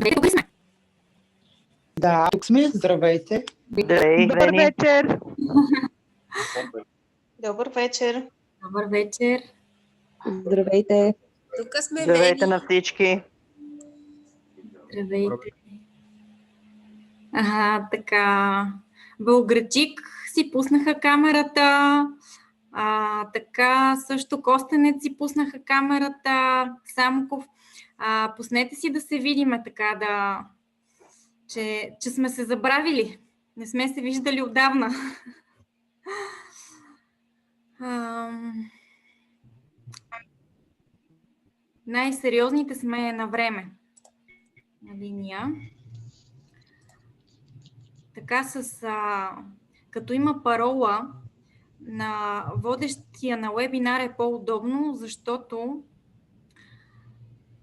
Тук ли сме? Да, тук сме. Здравейте. Добър вечер. Добър вечер. Добър вечер. Здравейте. Тук сме Здравейте Вени. на всички. Здравейте. Така. Бълграджик си пуснаха камерата. Така също Костенец си пуснаха камерата. Самоков. Пуснете си да се видиме така, че сме се забравили. Не сме се виждали отдавна. Най-сериозните сме на време. На линия. Така като има парола на водещия на вебинар е по-удобно, защото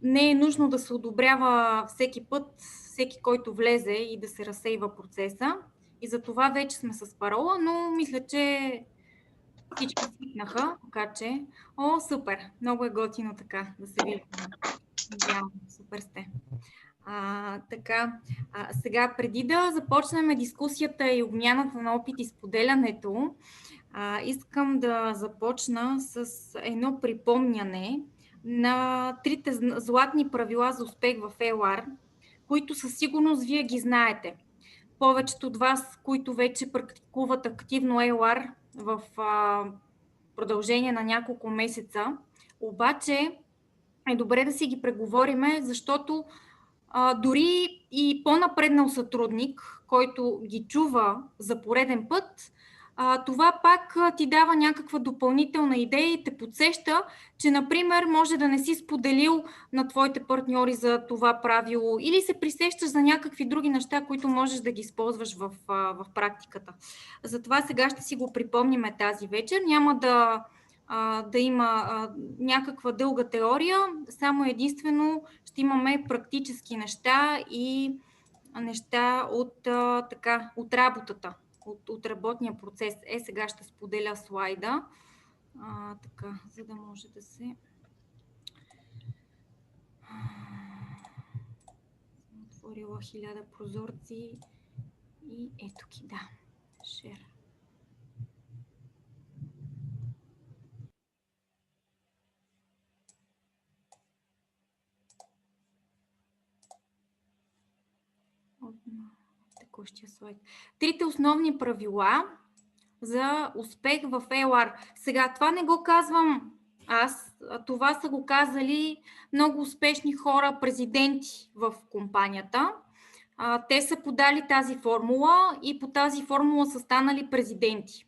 не е нужно да се одобрява всеки път, всеки, който влезе и да се разсейва процеса. И за това вече сме с парола, но мисля, че всички свикнаха, така че... О, супер! Много е готино така да се видим. Супер сте. Така, сега преди да започнем дискусията и обмяната на опит и споделянето, искам да започна с едно припомняне на 3 златни правила за успех в LR, които със сигурност вие ги знаете. Повечето от вас, които вече практикуват активно LR в продължение на няколко месеца, обаче е добре да си ги преговориме, защото дори и по-напреднал сътрудник, който ги чува за пореден път, това пак ти дава някаква допълнителна идея и те подсеща, че, например, може да не си споделил на твоите партньори за това правило или се присещаш за някакви други неща, които можеш да ги използваш в практиката. Затова сега ще си го припомниме тази вечер. Няма да има някаква дълга теория, само единствено ще имаме практически неща и неща от работата, от работния процес. Сега ще споделя слайда, така, за да може да се... Отворила 1000 прозорци и ето ги, да, share. Текущия слайд. 3 основни правила за успех в LR. Сега, това не го казвам аз, това са го казали много успешни хора, президенти в компанията. Те са подали тази формула и по тази формула са станали президенти.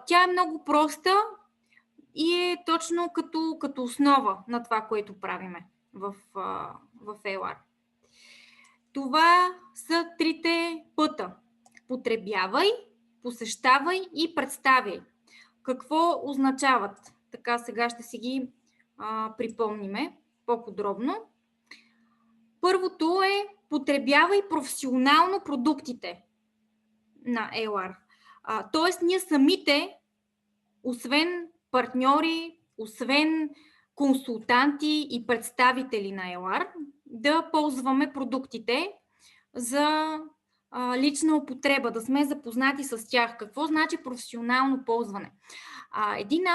Тя е много проста и е точно като основа на това, което правиме в LR. Това са 3 пъта. Потребявай, посещавай и представяй. Какво означават? Така сега ще си ги припомниме по-подробно. Първото е потребявай професионално продуктите на LR. Тоест ние самите, освен партньори, освен консултанти и представители на LR, да ползваме продуктите за лична употреба, да сме запознати с тях. Какво значи професионално ползване? Една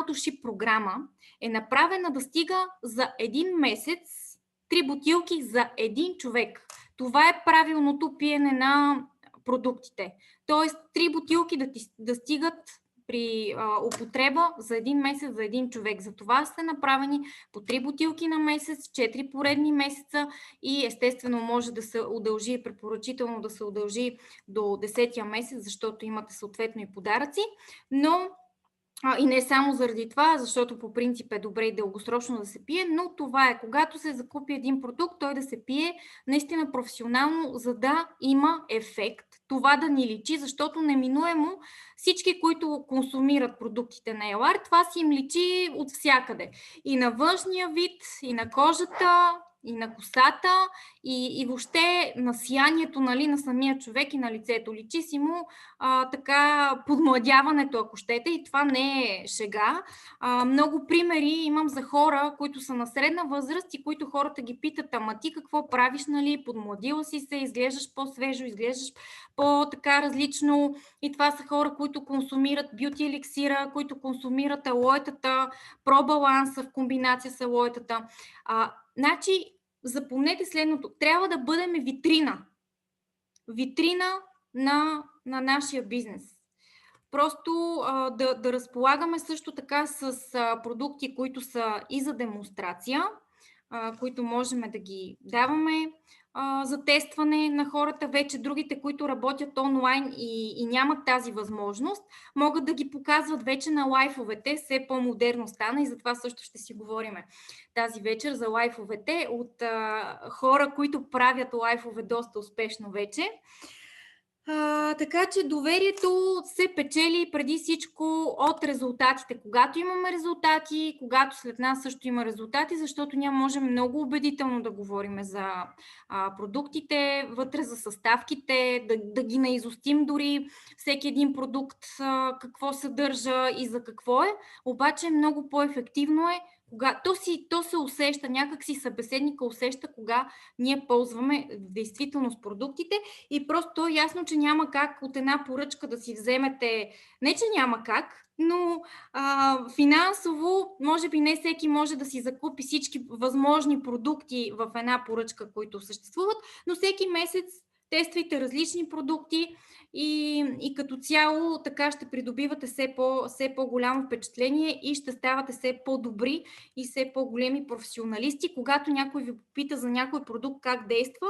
AutoShip програма е направена да стига за един месец 3 бутилки за един човек. Това е правилното пиене на продуктите. Тоест 3 бутилки да стигат при употреба за един месец за един човек. За това са направени по 3 бутилки на месец, 4 поредни месеца и естествено може да се удължи, препоръчително да се удължи до 10-я месец, защото имате съответно и подаръци, но и не само заради това, защото по принцип е добре и дългосрочно да се пие, но това е когато се закупи един продукт, той да се пие наистина професионално, за да има ефект. Това да ни личи, защото неминуемо всички, които консумират продуктите на LR, това си им личи от всякъде. И на външния вид, и на кожата, и на косата, и въобще на сиянието, нали, на самия човек и на лицето. Личи си му така подмладяването, ако щете, и това не е шега. Много примери имам за хора, които са на средна възраст и които хората ги питат: ама ти какво правиш, нали, подмладила си се, изглеждаш по-свежо, изглеждаш по-така различно. И това са хора, които консумират бюти еликсира, които консумират алоетата, пробаланса в комбинация с алоетата. Значи, запомнете следното. Трябва да бъдем витрина. Витрина на нашия бизнес. Просто да разполагаме също така с продукти, които са и за демонстрация, които можем да ги даваме за тестване на хората. Вече другите, които работят онлайн и нямат тази възможност, могат да ги показват вече на лайфовете. Все по-модерно стана и затова също ще си говорим тази вечер за лайфовете от хора, които правят лайфове доста успешно вече. Така че доверието се печели преди всичко от резултатите. Когато имаме резултати, когато след нас също има резултати, защото ние можем много убедително да говорим за продуктите, вътре за съставките, да ги наизустим дори всеки един продукт, какво съдържа и за какво е. Обаче много по-ефективно е, то се усеща, някак си събеседника усеща, кога ние ползваме действителност продуктите и просто е ясно, че няма как от една поръчка да си вземете, не че няма как, но финансово може би не всеки може да си закупи всички възможни продукти в една поръчка, които съществуват, но всеки месец тествайте различни продукти и като цяло така ще придобивате все по-голямо впечатление и ще ставате все по-добри и все по-големи професионалисти. Когато някой ви попита за някой продукт как действа,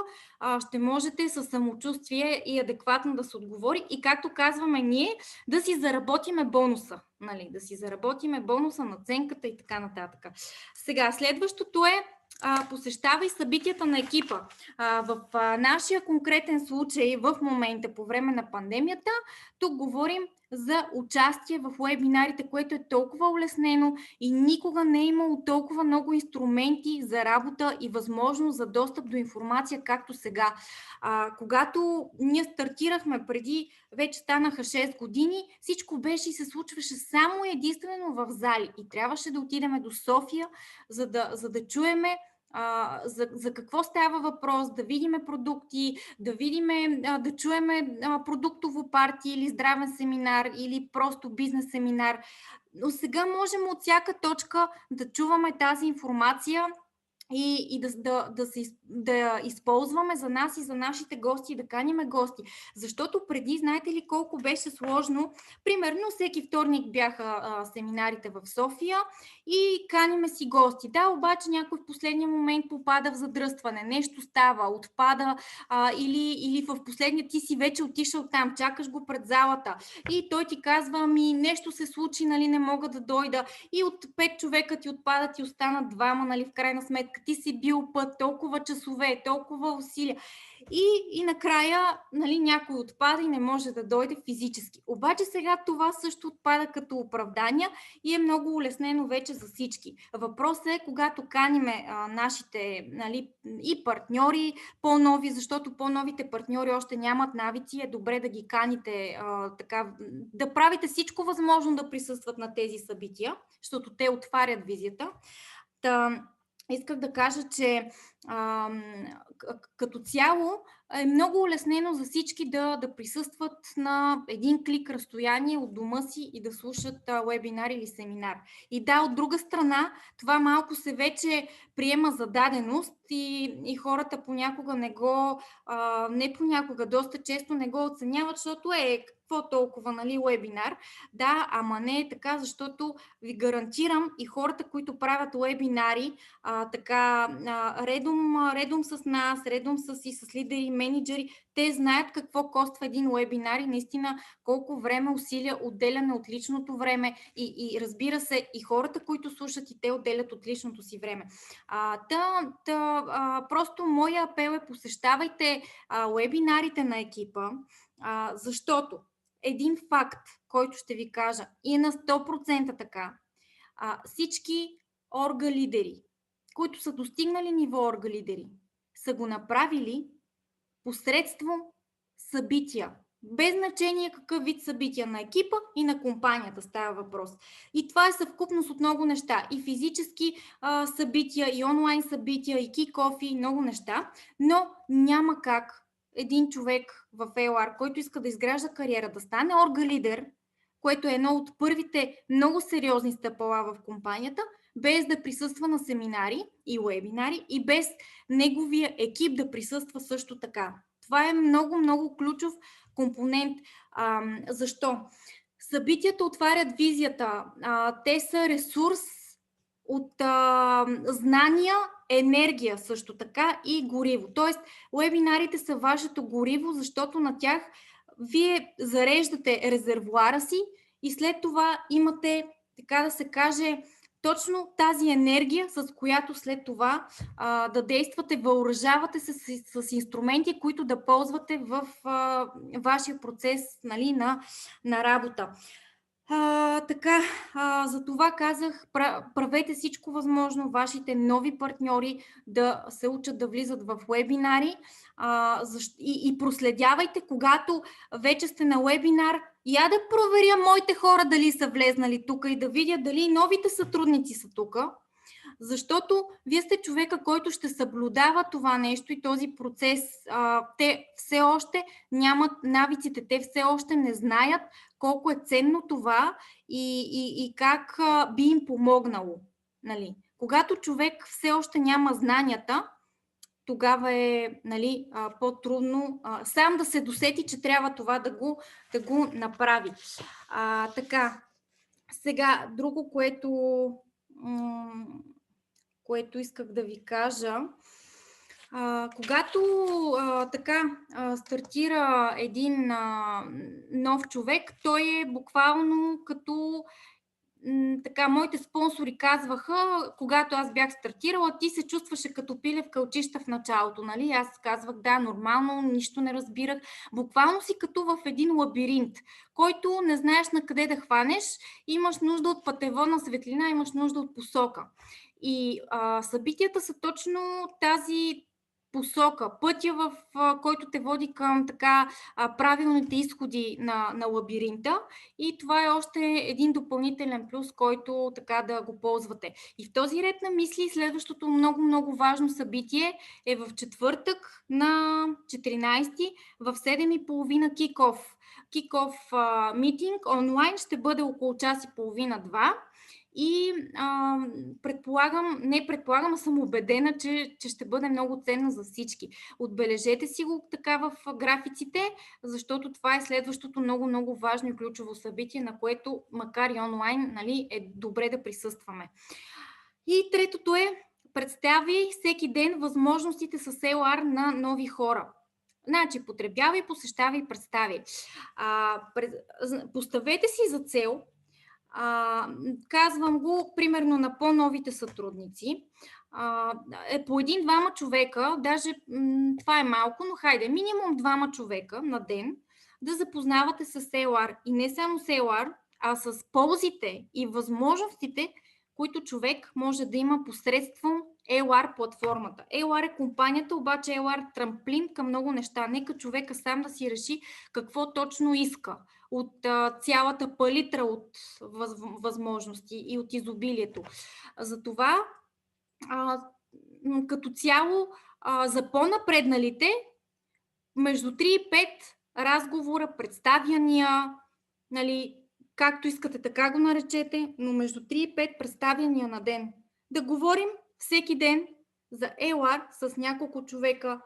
ще можете със самочувствие и адекватно да се отговори и както казваме ние, да си заработиме бонуса. Нали? Да си заработиме бонуса, надценката и така нататък. Сега, следващото е посещавай събитията на екипа. В нашия конкретен случай в момента по време на пандемията, тук говорим за участие в уебинарите, което е толкова улеснено и никога не е имало толкова много инструменти за работа и възможност за достъп до информация, както сега. Когато ние стартирахме преди, вече станаха 6 години, всичко беше и се случваше само единствено в зали и трябваше да отидем до София, за да чуеме за какво става въпрос, да видиме продукти, да чуеме продуктово парти или здравен семинар или просто бизнес семинар. Но сега можем от всяка точка да чуваме тази информация и да използваме за нас и за нашите гости, да каниме гости. Защото преди, знаете ли колко беше сложно? Примерно всеки вторник бяха семинарите в София и каниме си гости. Да, обаче някой в последния момент попада в задръстване, нещо става, отпада или в последния ти си вече отишъл там, чакаш го пред залата и той ти казва, нещо се случи, нали, не мога да дойда и от 5 човека ти отпадат и останат 2, нали, в крайна сметка ти си бил път, толкова часове, толкова усилия. И накрая, нали, някой отпада и не може да дойде физически. Обаче сега това също отпада като оправдание и е много улеснено вече за всички. Въпросът е, когато каниме нашите, нали, и партньори по-нови, защото по-новите партньори още нямат навици, е добре да ги каните така, да правите всичко възможно да присъстват на тези събития, защото те отварят визията. Исках да кажа, че като цяло е много улеснено за всички да присъстват на един клик разстояние от дома си и да слушат вебинар или семинар. И да, от друга страна, това малко се вече приема за даденост и хората понякога не понякога, доста често не го оценяват, защото какво толкова, нали, вебинар. Да, ама не е така, защото ви гарантирам и хората, които правят вебинари, редом с нас, редом с лидери, менеджери, те знаят какво коства един вебинар и наистина колко време, усилия отделяне от личното време и разбира се, и хората, които слушат, и те отделят от личното си време. Просто моя апел е посещавайте вебинарите на екипа, защото един факт, който ще ви кажа и е на 100% така, всички орга-лидери, които са достигнали ниво орга-лидери, са го направили посредством събития. Без значение какъв вид събития на екипа и на компанията става въпрос. И това е съвкупност от много неща. И физически събития, и онлайн събития, и кик-офи, и много неща. Но няма как един човек в LR, който иска да изгражда кариера, да стане орга-лидер, което е едно от първите много сериозни стъпала в компанията, без да присъства на семинари и вебинари и без неговия екип да присъства също така. Това е много, много ключов компонент. Защо? Събитията отварят визията. Те са ресурс от знания, енергия също така и гориво. Тоест, вебинарите са вашето гориво, защото на тях вие зареждате резервоара си и след това имате, така да се каже, точно тази енергия, с която след това да действате, въоръжавате се с инструменти, които да ползвате в вашия процес, нали, на работа. За това казах, правете всичко възможно вашите нови партньори да се учат да влизат в вебинари и проследявайте, когато вече сте на вебинар, я да проверя моите хора дали са влезнали тук и да видя дали новите сътрудници са тук, защото вие сте човека, който ще съблюдава това нещо и този процес. Те все още нямат навиците, те все още не знаят колко е ценно това и как би им помогнало. Нали? Когато човек все още няма знанията, тогава е, нали, по-трудно сам да се досети, че трябва това да го направи. Така, сега друго, което исках да ви кажа. Когато стартира един нов човек, той е буквално като така, моите спонсори казваха, когато аз бях стартирала, ти се чувстваше като пиле в кълчища в началото, нали? Аз казвах, да, нормално, нищо не разбирах. Буквално си като в един лабиринт, който не знаеш на къде да хванеш, имаш нужда от пътеводна светлина, имаш нужда от посока. И събитията са точно тази посока, пътя, в който те води към така правилните изходи на лабиринта, и това е още един допълнителен плюс, който така да го ползвате. И в този ред на мисли следващото много важно събитие е в четвъртък на 14 в 7:30 кик-оф. Кик-оф митинг онлайн ще бъде около час и половина-два. И съм убедена, че ще бъде много ценно за всички. Отбележете си го така в графиците, защото това е следващото много важно и ключово събитие, на което, макар и онлайн, нали, е добре да присъстваме. И третото е: представяй всеки ден възможностите с LR на нови хора. Значи, потребявай, посещавай, представяй. Поставете си за цел, казвам го примерно на по-новите сътрудници, по един-двама човека, даже това е малко, но хайде, минимум 2 човека на ден да запознавате с LR. И не само с LR, а с ползите и възможностите, които човек може да има посредством LR платформата. LR е компанията, обаче LR е трамплин към много неща. Нека човека сам да си реши какво точно иска от цялата палитра от възможности и от изобилието. Затова като цяло за по-напредналите между 3 и 5 разговора, представяния, нали, както искате така го наречете, но между 3 и 5 представяния на ден. Да говорим всеки ден за LR с няколко човека,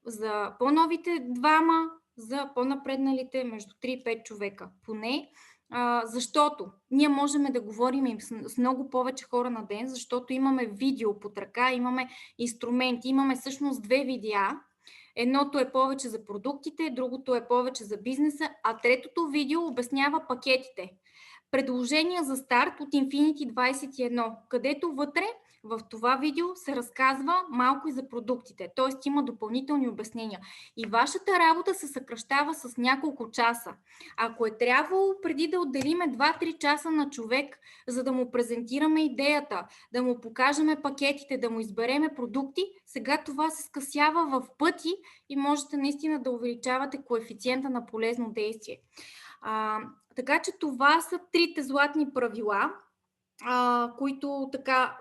за по-новите двама, за по-напредналите между 3 и 5 човека. Поне, защото ние можем да говорим с много повече хора на ден, защото имаме видео под ръка, имаме инструменти, имаме всъщност 2 видеа. Едното е повече за продуктите, другото е повече за бизнеса, а третото видео обяснява пакетите. Предложения за старт от Infinity 21, където вътре в това видео се разказва малко и за продуктите, т.е. има допълнителни обяснения. И вашата работа се съкращава с няколко часа. Ако е трябвало преди да отделиме 2-3 часа на човек, за да му презентираме идеята, да му покажем пакетите, да му избереме продукти, сега това се скъсява в пъти и можете наистина да увеличавате коефициента на полезно действие. Така че това са 3 златни правила, които така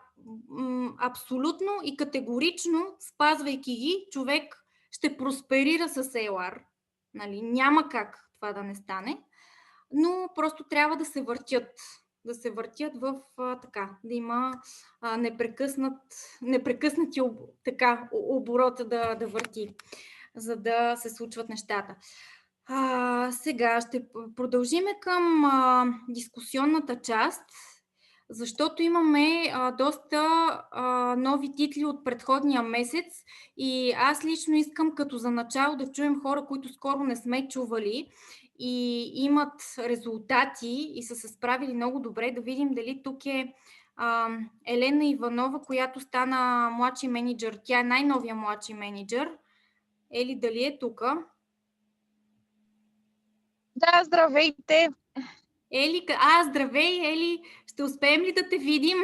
абсолютно и категорично, спазвайки ги, човек ще просперира с LR. Нали? Няма как това да не стане, но просто трябва да се въртят в така, да има непрекъснати оборота да върти, за да се случват нещата. Сега ще продължиме към дискусионната част, защото имаме доста нови титли от предходния месец и аз лично искам като за начало да чуем хора, които скоро не сме чували и имат резултати и са се справили много добре. Да видим дали тук е Елена Иванова, която стана младши менеджер. Тя е най-новия младши менеджер. Ели, дали е тук? Да, здравейте! Ели, здравей, Ели! Ще успеем ли да те видим?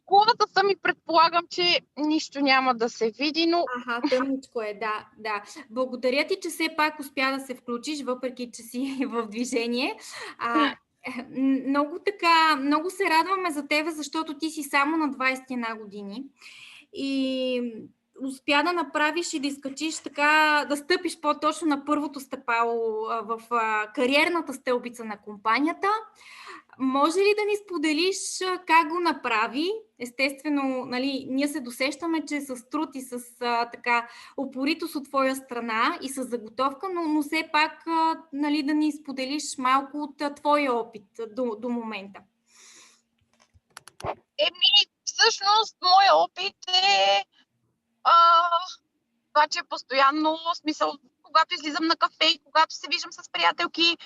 Колата съм и предполагам, че нищо няма да се види, но... Тъмничко е, да. Благодаря ти, че все пак успя да се включиш, въпреки че си в движение. Много се радваме за тебе, защото ти си само на 21 години. И успя да направиш и да изкачиш така, да стъпиш по-точно на първото стъпало в кариерната стълбица на компанията. Може ли да ни споделиш как го направи? Естествено, нали, ние се досещаме, че с труд и с така упоритост от твоя страна и с заготовка, но все пак нали, да ни споделиш малко от твоя опит до момента. Всъщност, моя опит е това, че постоянно, в смисъл, когато излизам на кафе, когато се виждам с приятелки,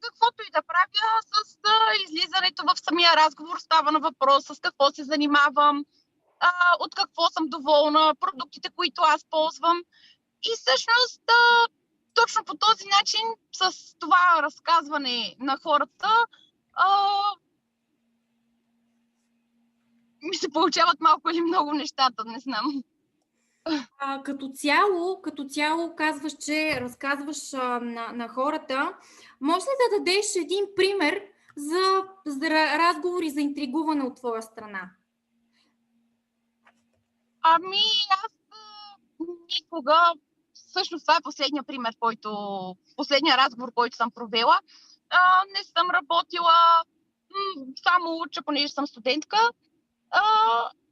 каквото и да правя, с излизането в самия разговор става на въпрос с какво се занимавам, от какво съм доволна, продуктите, които аз ползвам. И всъщност точно по този начин, с това разказване на хората, ми се получават малко или много нещата, не знам. Като цяло казваш, че разказваш на хората. Може ли да дадеш един пример за разговори за интригуване от твоя страна? Аз никога, всъщност това е последния разговор, който съм провела. Не съм работила, само уча, понеже съм студентка.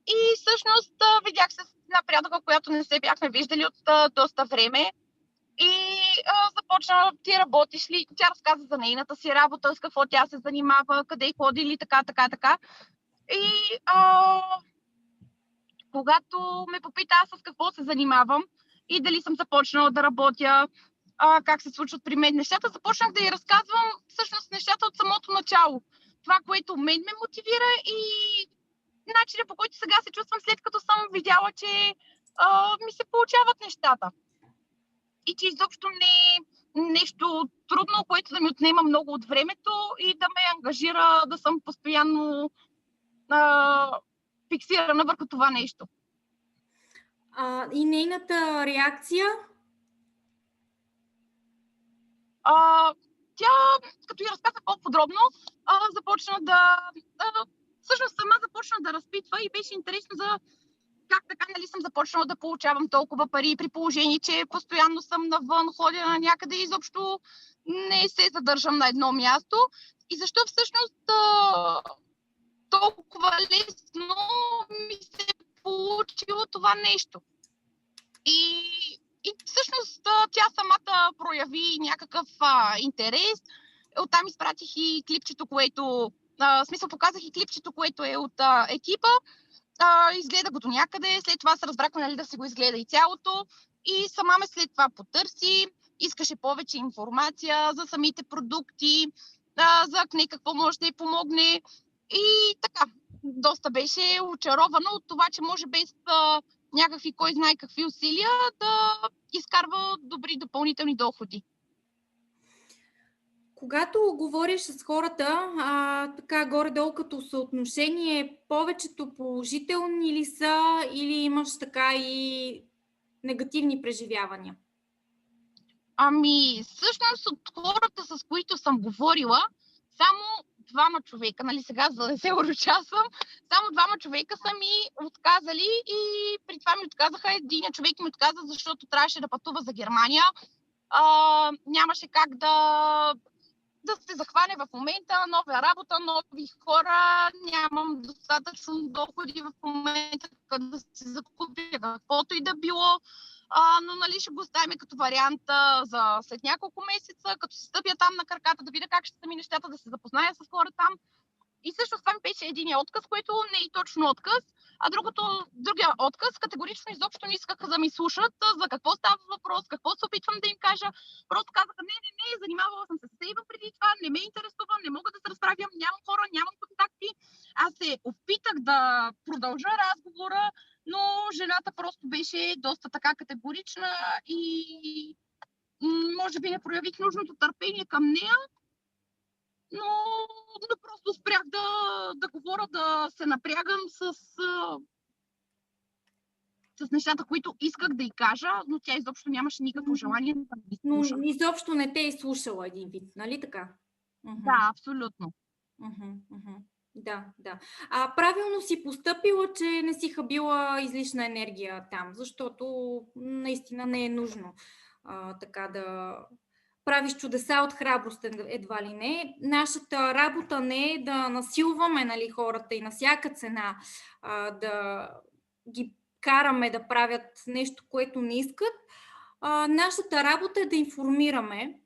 И всъщност видях се с една приятелка, която не се бяхме виждали от доста време. И започна, ти работиш ли? Тя разказа за нейната си работа, с какво тя се занимава, къде ходи или така. И когато ме попита аз с какво се занимавам и дали съм започнала да работя, как се случват при мен нещата, започнах да й разказвам всъщност нещата от самото начало. Това, което мен ме мотивира и начинът, по който сега се чувствам, след като съм видяла, че ми се получават нещата. И че изобщо не е нещо трудно, което да ми отнема много от времето и да ме ангажира да съм постоянно фиксирана върху това нещо. И нейната реакция? Тя, като я разказа по-подробно, започна всъщност сама започна да разпитва и беше интересно за как така, нали, съм започнала да получавам толкова пари, при положение, че постоянно съм навън, ходя на някъде и изобщо не се задържам на едно място. И защо всъщност толкова лесно ми се е получило това нещо. И всъщност тя самата прояви някакъв интерес. Оттам изпратих и клипчето, показах и клипчето, което е от екипа. Изгледа го до някъде, след това се разбрахме, нали, да се го изгледа и цялото. И сама ме след това потърси, искаше повече информация за самите продукти, за акне, какво може да й помогне. И така, доста беше очарована от това, че може без някакви, кой знае какви усилия, да изкарва добри допълнителни доходи. Когато говориш с хората, така горе-долу като съотношение, повечето положителни ли са или имаш така и негативни преживявания? Всъщност от хората, с които съм говорила, само 2 човека, нали сега, за да се урочасвам, само 2 човека са ми отказали и при това ми отказаха. Един човек ми отказа, защото трябваше да пътува за Германия. Нямаше как да се захване в момента, нова работа, нови хора, нямам достатъчно доходи в момента, да се закупя каквото и да било. Но нали ще го оставим като вариант за след няколко месеца, като се стъпя там на краката, да видя как ще са ми нещата, да се запозная с хора там. И също това ми беше единия отказ, който не е точно отказ, а другия отказ категорично изобщо не искаха да ми слушат за какво става въпрос, какво се опитвам да им кажа. Просто казаха, не, занимавала съм се с сейва преди това, не ме интересува, не мога да се разправям, нямам хора, нямам контакти. Аз се опитах да продължа разговора, но жената просто беше доста така категорична и може би не проявих нужното търпение към нея. Но просто спрях да говоря, да се напрягам с нещата, които исках да й кажа, но тя изобщо нямаше никакво желание да ги слуша. Но изобщо не те е слушала един вид, нали така? Да, абсолютно. Да, да. Правилно си постъпила, че не си хабила излишна енергия там, защото наистина не е нужно така да правиш чудеса от храброст, едва ли не. Нашата работа не е да насилваме, нали, хората и на всяка цена да ги караме да правят нещо, което не искат. Нашата работа е да информираме,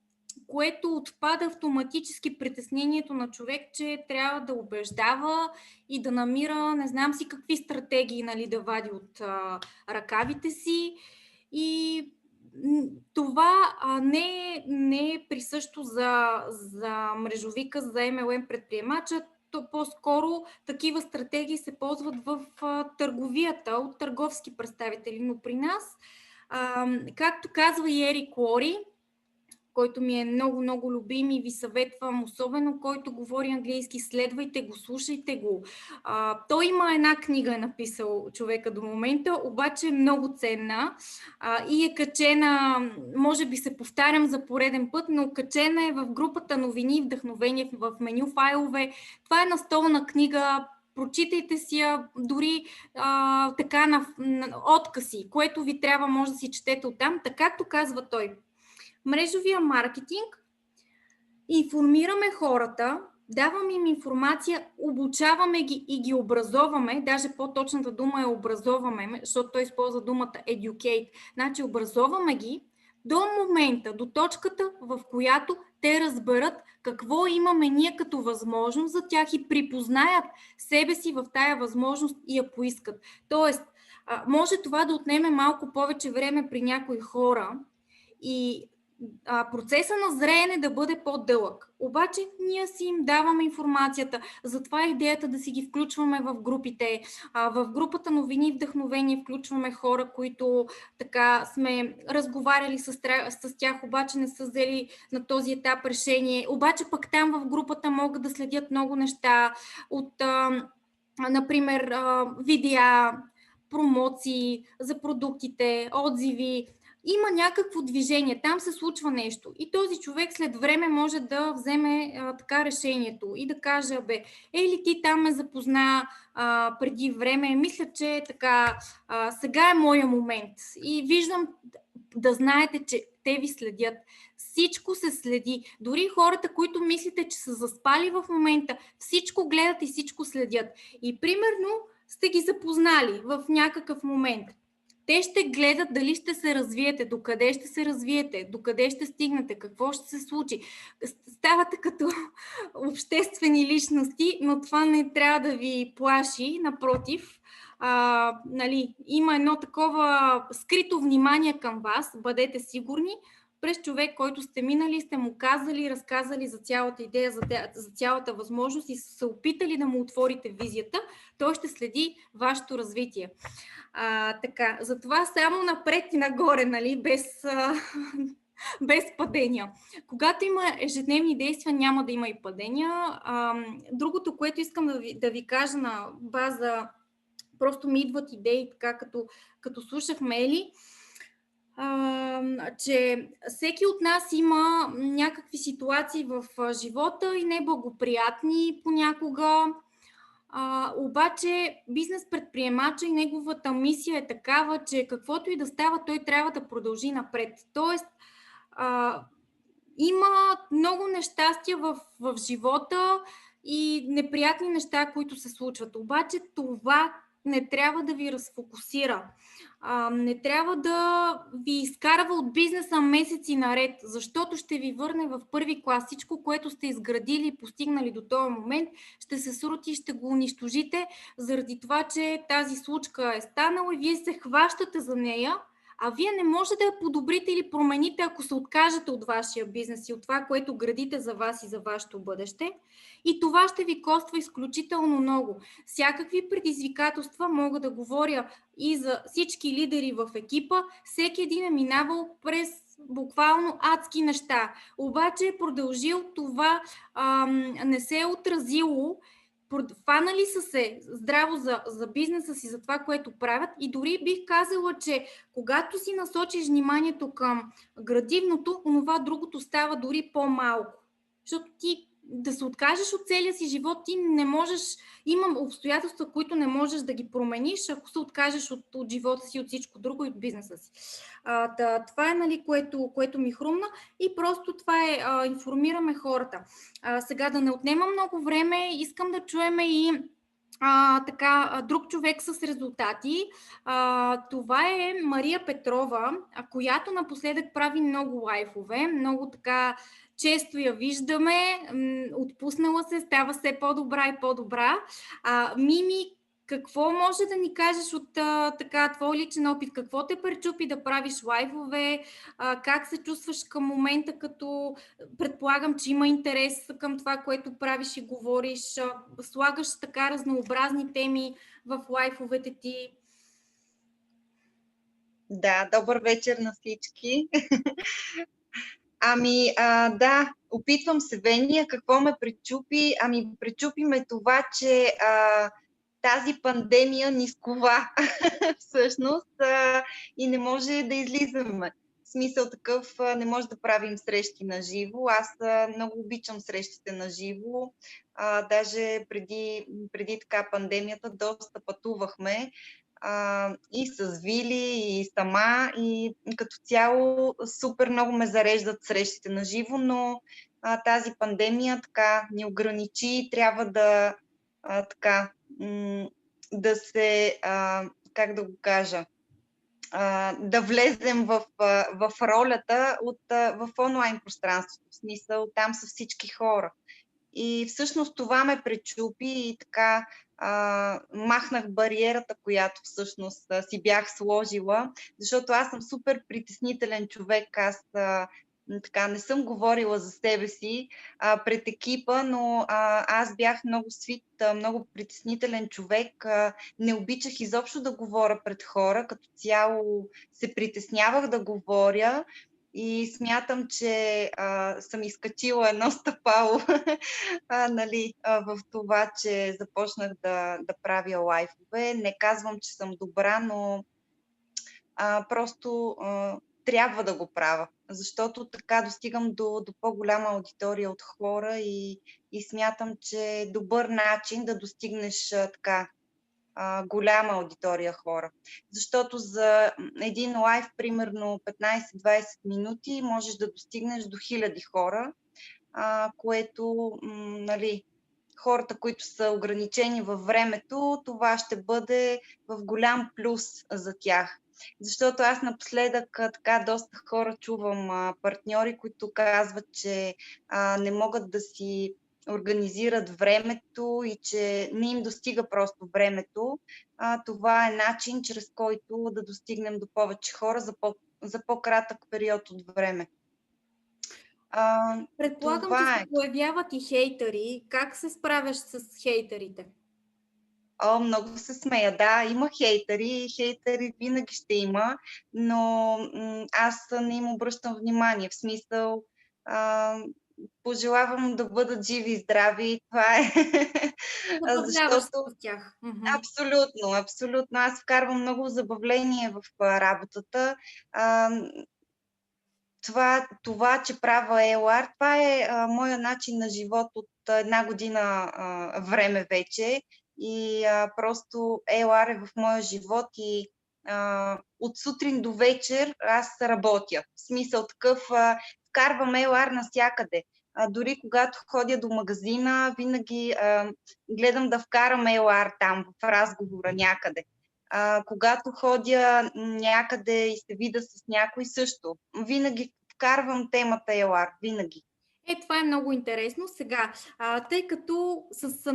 което отпада автоматически притеснението на човек, че трябва да убеждава и да намира, не знам си какви стратегии, нали, да вади от ръкавите си. И това не е присъщо за мрежовика, за MLM предприемача. То по-скоро такива стратегии се ползват в търговията от търговски представители, но при нас, както казва и Ерик Лори, който ми е много любим и ви съветвам, особено който говори английски, следвайте го, слушайте го. Той има една книга, е написал човека до момента, обаче е много ценна и е качена, може би се повтарям за пореден път, но качена е в групата новини и вдъхновение в меню файлове. Това е настолна книга, прочитайте си я, дори така на откъси, което ви трябва, може да си четете оттам, така както казва той. Мрежовия маркетинг, информираме хората, даваме им информация, обучаваме ги и ги образоваме, даже по-точната дума е образоваме, защото той използва думата educate, значи образоваме ги до момента, до точката, в която те разберат какво имаме ние като възможност за тях и припознаят себе си в тая възможност и я поискат. Тоест, може това да отнеме малко повече време при някои хора и процеса на зреене да бъде по-дълъг. Обаче ние си им даваме информацията. Затова е идеята да си ги включваме в групите. В групата новини и вдъхновение включваме хора, които така сме разговаряли с тях, обаче не са взели на този етап решение. Обаче пък там в групата могат да следят много неща от, например, видеа, промоции за продуктите, отзиви. Има някакво движение, там се случва нещо и този човек след време може да вземе така решението и да каже, ели ти там ме запозна преди време, мисля, че така сега е моя момент и виждам да знаете, че те ви следят. Всичко се следи. Дори хората, които мислите, че са заспали в момента, всичко гледат и всичко следят. И примерно сте ги запознали в някакъв момент. Те ще гледат дали ще се развиете, докъде ще се развиете, докъде ще стигнете, какво ще се случи. Ставате като обществени личности, но това не трябва да ви плаши, напротив. Нали, има едно такова скрито внимание към вас, бъдете сигурни, през човек, който сте минали, сте му казали, разказали за цялата идея, за цялата възможност и се опитали да му отворите визията, той ще следи вашето развитие. Така, затова само напред и нагоре, нали, без падения. Когато има ежедневни действия, няма да има и падения. Другото, което искам да ви кажа на база, просто ми идват идеи, така като слушах мейли, че всеки от нас има някакви ситуации в живота и неблагоприятни понякога. Обаче бизнес предприемача и неговата мисия е такава, че каквото и да става, той трябва да продължи напред. Тоест, има много нещастия в живота и неприятни неща, които се случват. Обаче това не трябва да ви разфокусира. Не трябва да ви изкарва от бизнеса месеци наред, защото ще ви върне в първи клас. Всичко, което сте изградили и постигнали до този момент, ще се срути и ще го унищожите, заради това, че тази случка е станала и вие се хващате за нея, а вие не можете да я подобрите или промените, ако се откажете от вашия бизнес и от това, което градите за вас и за вашето бъдеще. И това ще ви коства изключително много. Всякакви предизвикателства мога да говоря и за всички лидери в екипа. Всеки един е минавал през буквално адски неща. Обаче е продължил това, не се е отразило, фанали са се здраво за бизнеса си, за това, което правят и дори бих казала, че когато си насочиш вниманието към градивното, онова другото става дори по-малко. Защото ти да се откажеш от целия си живот. Ти не можеш, имам обстоятелства, които не можеш да ги промениш, ако се откажеш от живота си, от всичко друго и от бизнеса си. Това е, нали, което ми хрумна и просто това е, информираме хората. Сега да не отнема много време, искам да чуем и друг човек с резултати. Това е Мария Петрова, която напоследък прави много лайфове, много така често я виждаме, отпуснала се, става все по-добра и по-добра. Мими, какво може да ни кажеш от твой личен опит? Какво те пречупи да правиш лайфове? Как се чувстваш към момента, като предполагам, че има интерес към това, което правиш и говориш? Слагаш така разнообразни теми в лайфовете ти. Да, добър вечер на всички. Да, опитвам се, Вения. Какво ме пречупи? Пречупи ме това, че тази пандемия ни скова всъщност и не може да излизаме. В смисъл такъв, не може да правим срещи на живо. Аз много обичам срещите на живо. Даже преди така пандемията доста пътувахме и с Вили, и сама, и като цяло супер много ме зареждат срещите на живо, но тази пандемия така ни ограничи. Трябва да се, как да го кажа, да влезем в ролята в онлайн пространството. В смисъл, там са всички хора. И всъщност това ме пречупи и така махнах бариерата, която всъщност си бях сложила, защото аз съм супер притеснителен човек. Аз така не съм говорила за себе си пред екипа, но аз бях много свит, много притеснителен човек. Не обичах изобщо да говоря пред хора, като цяло се притеснявах да говоря. И смятам, че съм изкачила едно стъпало в това, че започнах да правя лайфове. Не казвам, че съм добра, но просто трябва да го правя, защото така достигам до по-голяма аудитория от хора и смятам, че е добър начин да достигнеш така голяма аудитория хора. Защото за един лайв, примерно 15-20 минути, можеш да достигнеш до 1000 хора, което, нали, хората, които са ограничени във времето, това ще бъде в голям плюс за тях. Защото аз напоследък така доста хора чувам, партньори, които казват, че не могат да си организират времето и че не им достига просто времето. Това е начин, чрез който да достигнем до повече хора за по-кратък период от време. Предполагам, че се появяват и хейтери. Как се справяш с хейтерите? Много се смея. Да, има хейтери винаги ще има, но аз не им обръщам внимание. В смисъл, пожелавам да бъдат живи и здрави. Това е. Защото с тях. Абсолютно. Аз вкарвам много забавление в работата. Това, че правя AOR, това е моя начин на живот от една година време вече. И просто AOR е в моя живот и от сутрин до вечер аз работя. В смисъл такъв, вкарвам AOR навсякъде. Дори когато ходя до магазина, винаги гледам да вкарам AOR там в разговора някъде. Когато ходя някъде и се видя с някой също, винаги вкарвам темата AOR, винаги. Това е много интересно. Сега, тъй като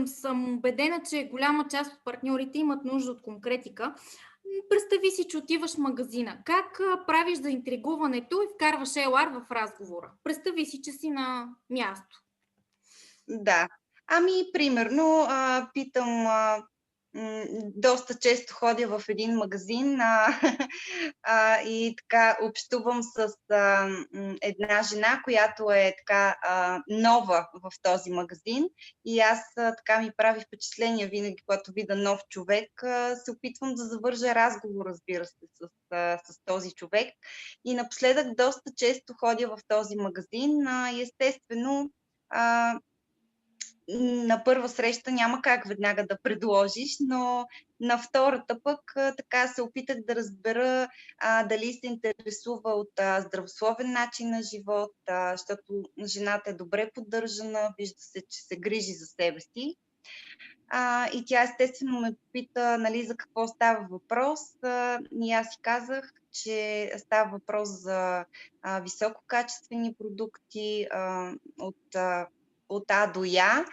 съм убедена, че голяма част от партньорите имат нужда от конкретика, представи си, че отиваш в магазина. Как правиш за интригуването и вкарваш AOR в разговора? Представи си, че си на място. Да. Примерно, питам... доста често ходя в един магазин и така общувам с една жена, която е така нова в този магазин и аз така ми прави впечатление винаги, когато видя нов човек, се опитвам да завържа разговор, разбира се, с този човек и напоследък доста често ходя в този магазин и естествено на първа среща няма как веднага да предложиш, но на втората пък така се опитах да разбера дали се интересува от здравословен начин на живот, защото жената е добре поддържана, вижда се, че се грижи за себе си. И тя естествено ме попита, нали, за какво става въпрос. И аз си казах, че става въпрос за висококачествени продукти от А до Я.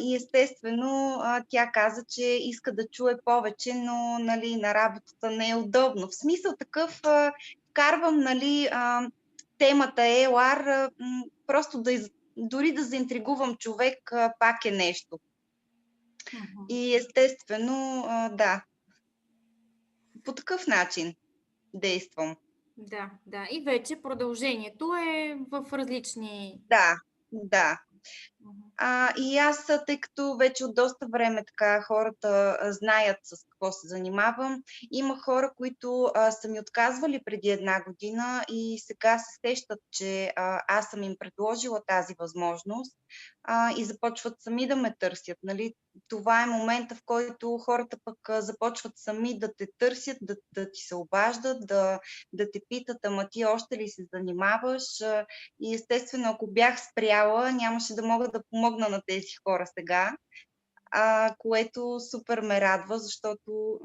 И естествено тя каза, че иска да чуе повече, но нали, на работата не е удобно. В смисъл такъв вкарвам, нали, темата ЕЛАР, просто дори да заинтригувам човек, пак е нещо. И естествено, да, по такъв начин действам. Да, да. И вече продължението е в различни... Да. И аз, тъй като вече от доста време така хората знаят с какво се занимавам, има хора, които са ми отказвали преди 1 година и сега се сещат, че аз съм им предложила тази възможност и започват сами да ме търсят. Нали? Това е момента, в който хората пък започват сами да те търсят, да ти се обаждат, да те питат, ама ти още ли се занимаваш? И естествено, ако бях спряла, нямаше да мога да помогна на тези хора сега, което супер ме радва, защото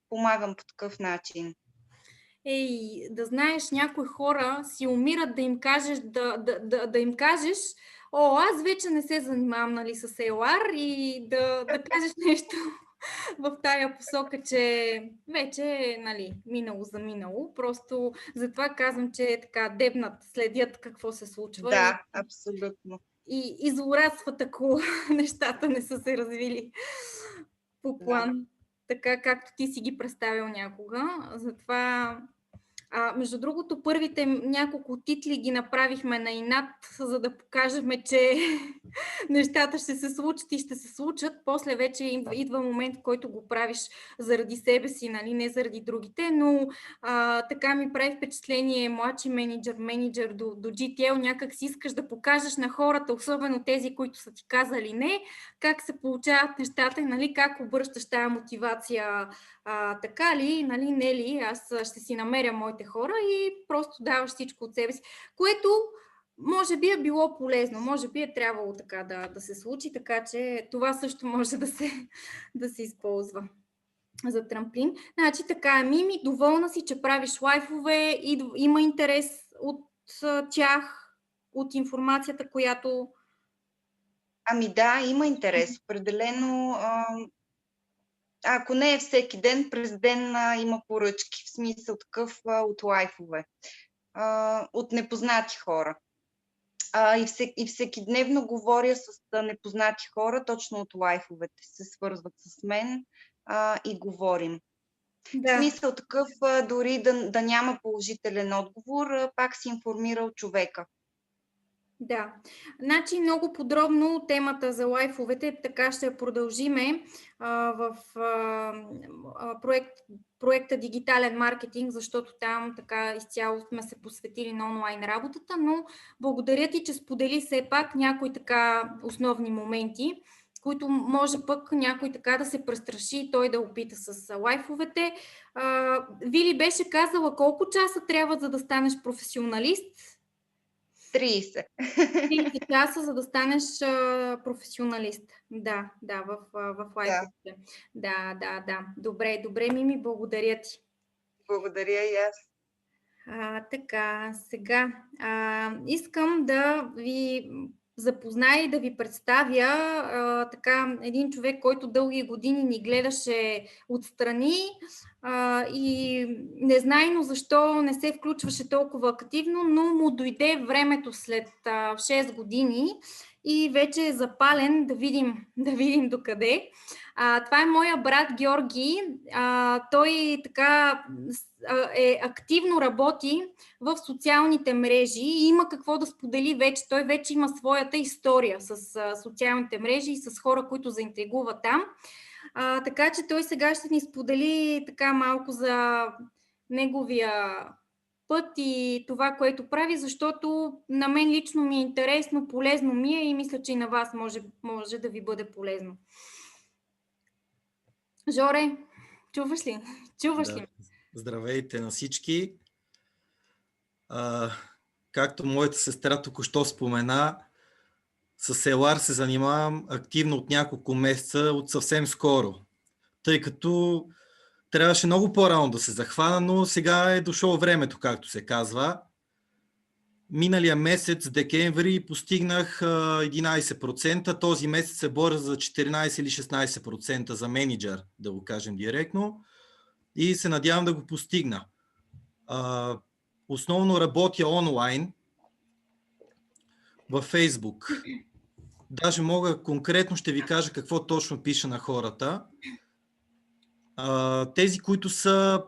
помагам по такъв начин. Да знаеш, някои хора си умират да им кажеш, да им кажеш, аз вече не се занимавам, нали, с ЕЛАР и да кажеш нещо в тая посока, че вече е, нали, минало за минало. Просто затова казвам, че е така дебнат, следят какво се случва. Да, абсолютно. И злорадстват, ако нещата не са се развили по план, така както ти си ги представил някога. Затова, между другото, първите няколко титли ги направихме на инат, за да покажем, че нещата ще се случат и ще се случат. После вече идва момент, в който го правиш заради себе си, нали, не заради другите, но така ми прави впечатление младши менеджер до GTL, някак си искаш да покажеш на хората, особено тези, които са ти казали не, как се получават нещата и, нали, как обръщаш тая мотивация, така ли, нали, не ли, аз ще си намеря моите хора и просто даваш всичко от себе си, което може би е било полезно, може би е трябвало така да се случи, така че това също може да се използва за трамплин. Значи така, Мими, доволна си, че правиш лайфове и има интерес от тях, от информацията, която... Ами да, има интерес. Определено, ако не е всеки ден, през ден има поръчки, в смисъл такъв от лайфове, от непознати хора. И всекидневно говоря с непознати хора, точно от лайфовете се свързват с мен и говорим. Да. В смисъл такъв, дори да няма положителен отговор, пак си информирал човека. Да, значи много подробно темата за лайфовете, така ще продължиме в проекта Дигитален маркетинг, защото там така изцяло сме се посветили на онлайн работата, но благодаря ти, че сподели все пак някои така основни моменти, които може пък някой така да се престраши и той да опита с лайфовете. Вили беше казала колко часа трябва за да станеш професионалист? 30. 30 часа, за да станеш професионалист. Да, в лайфовете. Да. Добре, Мими, благодаря ти. Благодаря и аз. Така, сега искам да ви запозная и да ви представя така един човек, който дълги години ни гледаше отстрани и незнайно защо не се включваше толкова активно, но му дойде времето след 6 години и вече е запален да видим докъде. Това е моя брат Георги. Той така активно работи в социалните мрежи и има какво да сподели вече. Той вече има своята история с социалните мрежи и с хора, които заинтригуват там. Така че той сега ще ни сподели така малко за неговия път и това, което прави, защото на мен лично ми е интересно, полезно ми е и мисля, че и на вас може да ви бъде полезно. Жоре, чуваш ли? Чуваш ли? Здравейте на всички. Както моята сестра току-що спомена, с Елар се занимавам активно от няколко месеца, от съвсем скоро. Тъй като трябваше много по-рано да се захвана, но сега е дошло времето, както се казва. Миналия месец, декември, постигнах 11%. Този месец се боря за 14 или 16% за менеджер, да го кажем директно. И се надявам да го постигна. Основно работя онлайн във Facebook. Даже конкретно ще ви кажа какво точно пиша на хората. Тези, които са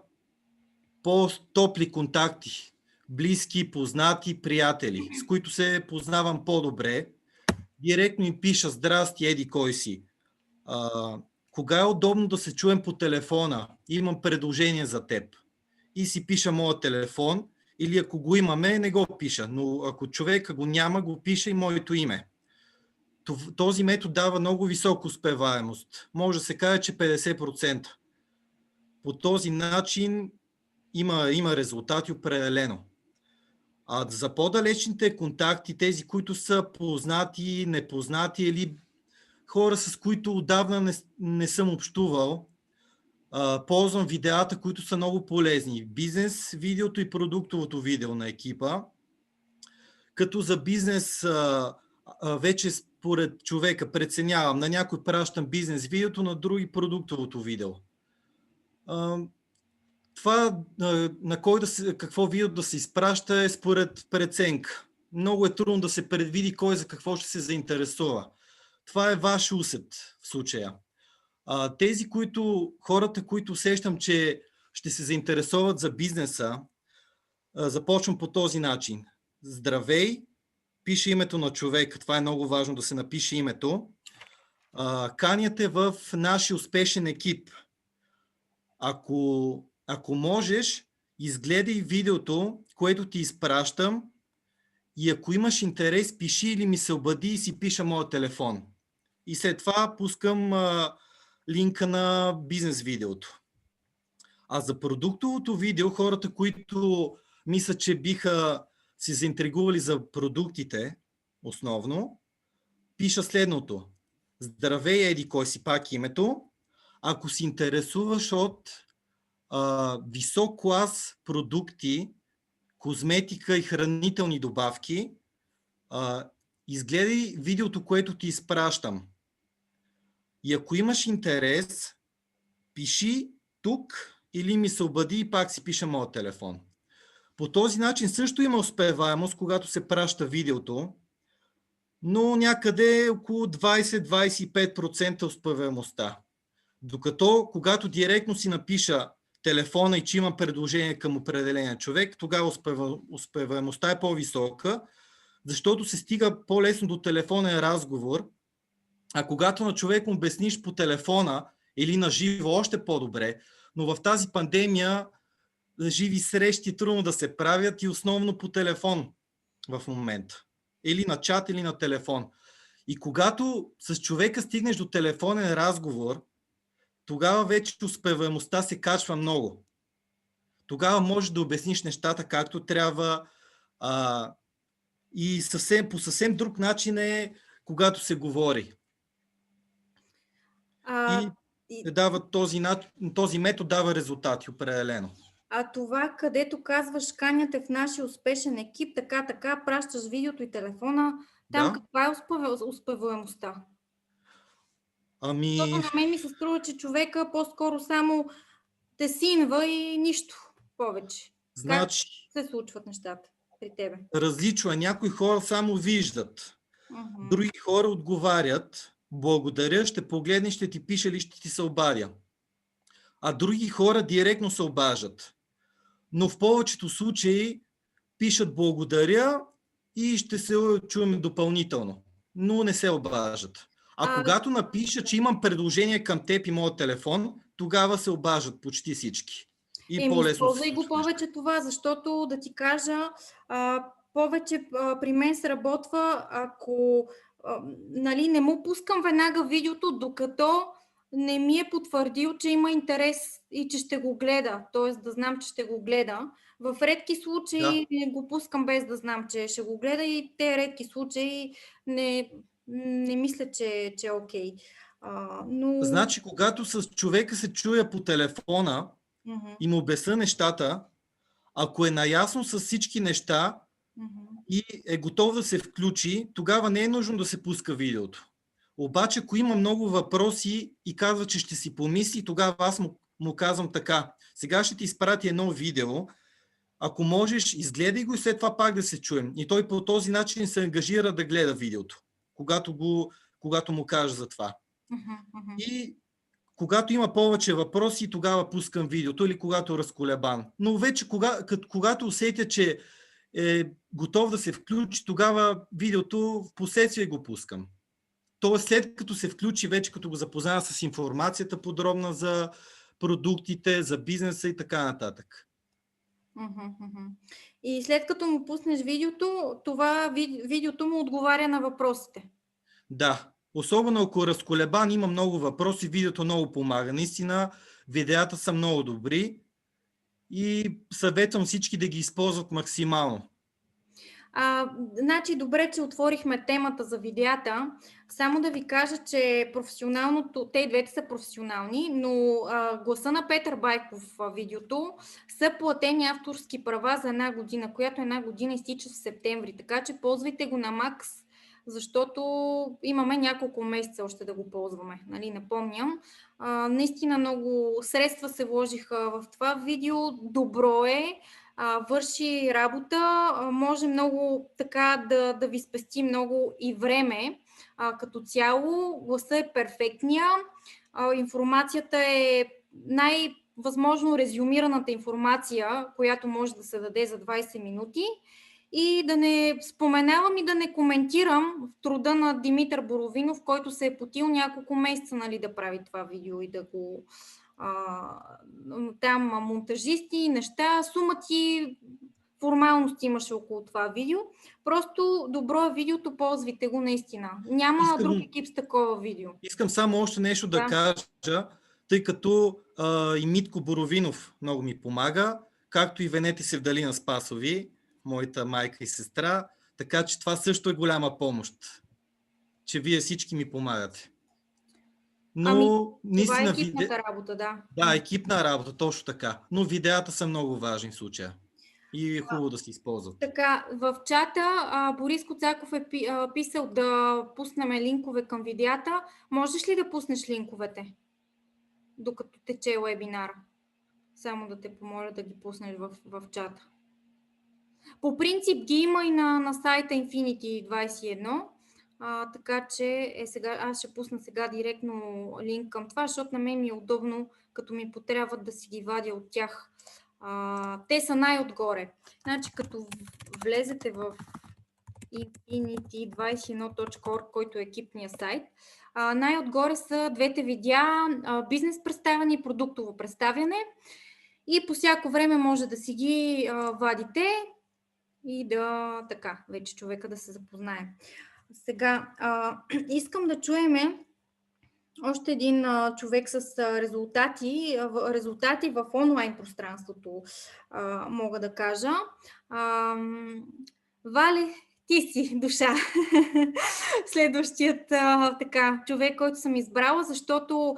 по-топли контакти, близки, познати, приятели, с които се познавам по-добре, директно им пиша: здрасти, еди кой си. Кога е удобно да се чуем по телефона? Имам предложение за теб. И си пиша моя телефон, или ако го имаме, не го пиша, но ако човека го няма, го пиша и моето име. Този метод дава много висока успеваемост. Може да се каже, че 50%. По този начин има резултати определено. За по-далечните контакти, тези, които са познати, непознати или хора, с които отдавна не съм общувал, ползвам видеата, които са много полезни. Бизнес видеото и продуктовото видео на екипа. Като за бизнес вече според човека преценявам. На някой пращам бизнес видеото, на други продуктовото видео. Това на кой какво видео да се изпраща е според преценка. Много е трудно да се предвиди кой за какво ще се заинтересува. Това е ваш усет в случая. Хората, които усещам, че ще се заинтересуват за бизнеса, започвам по този начин. Здравей, пише името на човека. Това е много важно да се напише името. Каняте в нашия успешен екип. Ако можеш, изгледай видеото, което ти изпращам, и ако имаш интерес, пиши или ми се обади и си пиша моя телефон. И след това пускам линка на бизнес видеото. За продуктовото видео, хората, които мислят, че биха се заинтригували за продуктите, основно, пиша следното. Здравей, еди кой си, пак името. Ако се интересуваш от висок клас продукти, козметика и хранителни добавки, изгледай видеото, което ти изпращам. И ако имаш интерес, пиши тук или ми се обади и пак си пиша моят телефон. По този начин също има успеваемост, когато се праща видеото, но някъде около 20-25% успеваемостта. Докато когато директно си напиша телефона и че имам предложение към определения човек, тогава успеваемостта е по-висока, защото се стига по-лесно до телефонен разговор, а когато на човек му обясниш по телефона или на живо, още по-добре, но в тази пандемия живи срещи трудно да се правят и основно по телефон в момента. Или на чат, или на телефон. И когато с човека стигнеш до телефонен разговор, тогава вече успеваемостта се качва много. Тогава можеш да обясниш нещата както трябва и по съвсем друг начин е, когато се говори. Този метод дава резултати определено. Това, където казваш каняте в нашия успешен екип, така, пращаш видеото и телефона, там каква е успеваемостта? Защото на мен ми се струва, че човека по-скоро само те синва и нищо повече. Значи, как се случват нещата при тебе? Различно е. Някои хора само виждат. Други хора отговарят. Благодаря, ще погледне, ще ти пише или ще ти се обадя. А други хора директно се обаждат. Но в повечето случаи пишат благодаря и ще се чуем допълнително. Но не се обаждат. Когато напиша, че имам предложение към теб и моят телефон, тогава се обаждат почти всички. И по-лесно се използвай го случва. повече това, защото да ти кажа, повече при мен се работва, ако нали, не му пускам веднага видеото, докато не ми е потвърдил, че има интерес и че ще го гледа, т.е. да знам, че ще го гледа. В редки случаи не го пускам без да знам, че ще го гледа и те редки случаи не мисля, че е окей. Но... Значи, когато с човека се чуя по телефона и му обясня нещата, ако е наясно с всички неща и е готов да се включи, тогава не е нужно да се пуска видеото. Обаче, ако има много въпроси и казва, че ще си помисли, тогава аз му казвам така. Сега ще ти изпрати едно видео. Ако можеш, изгледай го и след това пак да се чуем. И той по този начин се ангажира да гледа видеото, когато му кажа за това. И когато има повече въпроси, тогава пускам видеото или когато е разколебан. Но вече когато усетя, че е готов да се включи, тогава видеото в последствие го пускам. Тоест след като се включи, вече като го запозная с информацията подробна за продуктите, за бизнеса и така нататък. И след като му пуснеш видеото, това видеото му отговаря на въпросите. Да, особено ако е разколебан, има много въпроси, видеото много помага. Наистина, видеята са много добри и съветвам всички да ги използват максимално. Значи, добре, че отворихме темата за видеята. Само да ви кажа, че професионалното, те и двете са професионални, но гласа на Петър Байков в видеото са платени авторски права за една година, която една година изтича в септември. Така че ползвайте го на макс, защото имаме няколко месеца още да го ползваме. Нали, напомням. Наистина много средства се вложиха в това видео. Добро е. Върши работа, може много така да ви спести много и време. Като цяло гласът е перфектния, информацията е най-възможно резюмираната информация, която може да се даде за 20 минути. И да не споменавам и да не коментирам в труда на Димитър Боровинов, който се е потил няколко месеца, нали, да прави това видео и да го там монтажисти, неща, сумати, формалности имаше около това видео. Просто добро е видеото, ползвайте го наистина. Няма друг екип с такова видео. Искам само още нещо да кажа, тъй като и Митко Боровинов много ми помага, както и Венети Севдалина Спасови, моята майка и сестра, така че това също е голяма помощ, че вие всички ми помагате. Но това е екипната работа, да. Да, екипна работа, точно така. Но видеята са много важни в случая. И е хубаво да се използват. Така, в чата Борис Коцаков е писал да пуснем линкове към видеята. Можеш ли да пуснеш линковете, докато тече уебинара? Само да те помоля да ги пуснеш в чата. По принцип ги има и на сайта Infinity 21. Така че сега, аз ще пусна сега директно линк към това, защото на мен ми е удобно, като ми потрябват да си ги вадя от тях. Те са най-отгоре. Значи, като влезете в infinity21.org, който е екипния сайт, най-отгоре са двете видеа, бизнес представяне и продуктово представяне. И по всяко време може да си ги вадите и така, вече човека да се запознае. Сега, искам да чуеме още един човек с резултати в онлайн пространството, мога да кажа. Вале, ти си душа. Следващият човек, който съм избрала, защото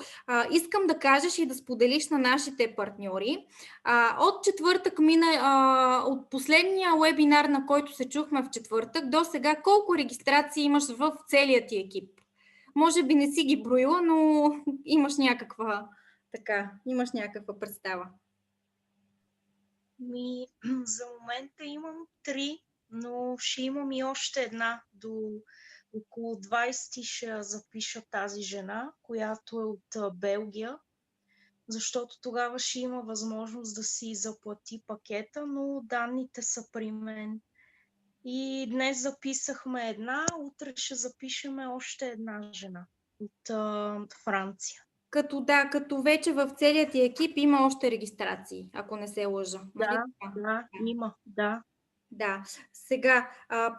искам да кажеш и да споделиш на нашите партньори. От четвъртък от последния уебинар, на който се чухме в четвъртък, до сега колко регистрации имаш в целия ти екип? Може би не си ги броила, но имаш някаква представа. За момента имам 3, но ще имам и още една. До около 20 ще запиша тази жена, която е от Белгия, защото тогава ще има възможност да си заплати пакета, но данните са при мен. И днес записахме една, утре ще запишеме още една жена от Франция. Като вече в целият ти екип има още регистрации, ако не се лъжа. Нали така? Да, има, да. Да. Сега,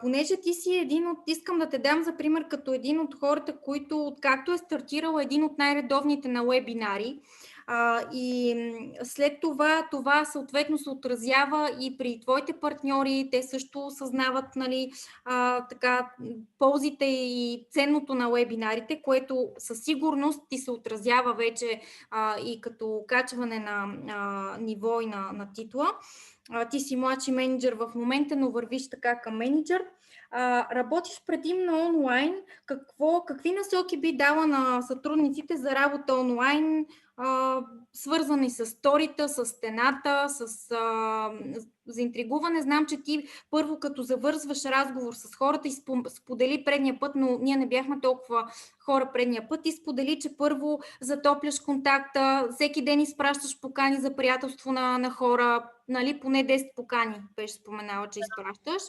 понеже ти си искам да те дам за пример като един от хората, които, откакто е стартирал един от най-редовните на вебинари, и след това съответно се отразява и при твоите партньори, те също осъзнават, нали, така, ползите и ценното на вебинарите, което със сигурност ти се отразява вече и като качване на ниво и на титла. Ти си младши менеджер в момента, но вървиш така към менеджер. Работиш предимно онлайн. Какви насоки би дала на сътрудниците за работа онлайн, свързани с сторията, с стената, с заинтригуване? Знам, че ти първо като завързваш разговор с хората и сподели предния път, но ние не бяхме толкова хора предния път, и сподели, че първо затопляш контакта, всеки ден изпращаш покани за приятелство на хора, нали, поне 10 покани беше споменала, че изпращаш.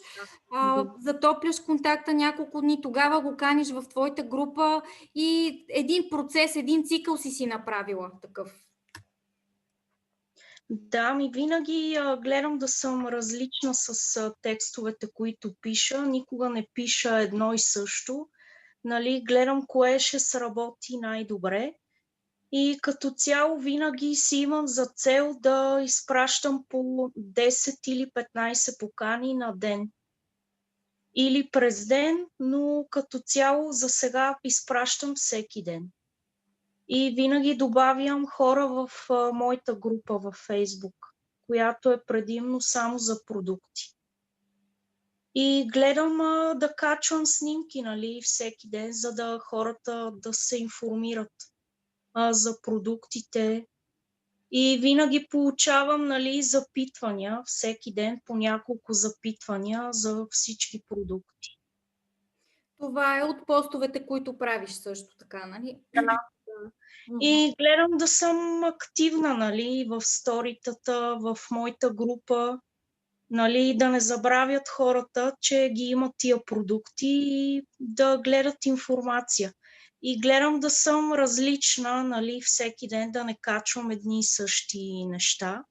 Затопляш контакта няколко дни, тогава го каниш в твоята група и един процес, един цикъл си направила такъв. Да, винаги гледам да съм различна с текстовете, които пиша. Никога не пиша едно и също. Нали, гледам кое ще сработи най-добре. И като цяло винаги си имам за цел да изпращам по 10 или 15 покани на ден. Или през ден, но като цяло за сега изпращам всеки ден. И винаги добавям хора в моята група във Фейсбук, която е предимно само за продукти. И гледам да качвам снимки, нали, всеки ден, за да хората да се информират за продуктите. И винаги получавам, нали, запитвания, всеки ден по няколко запитвания за всички продукти. Това е от постовете, които правиш също така, нали? Да. И гледам да съм активна, нали, в сторитата, в моята група, нали, да не забравят хората, че ги имат тия продукти и да гледат информация. И гледам да съм различна, нали, всеки ден да не качвам едни и същи неща.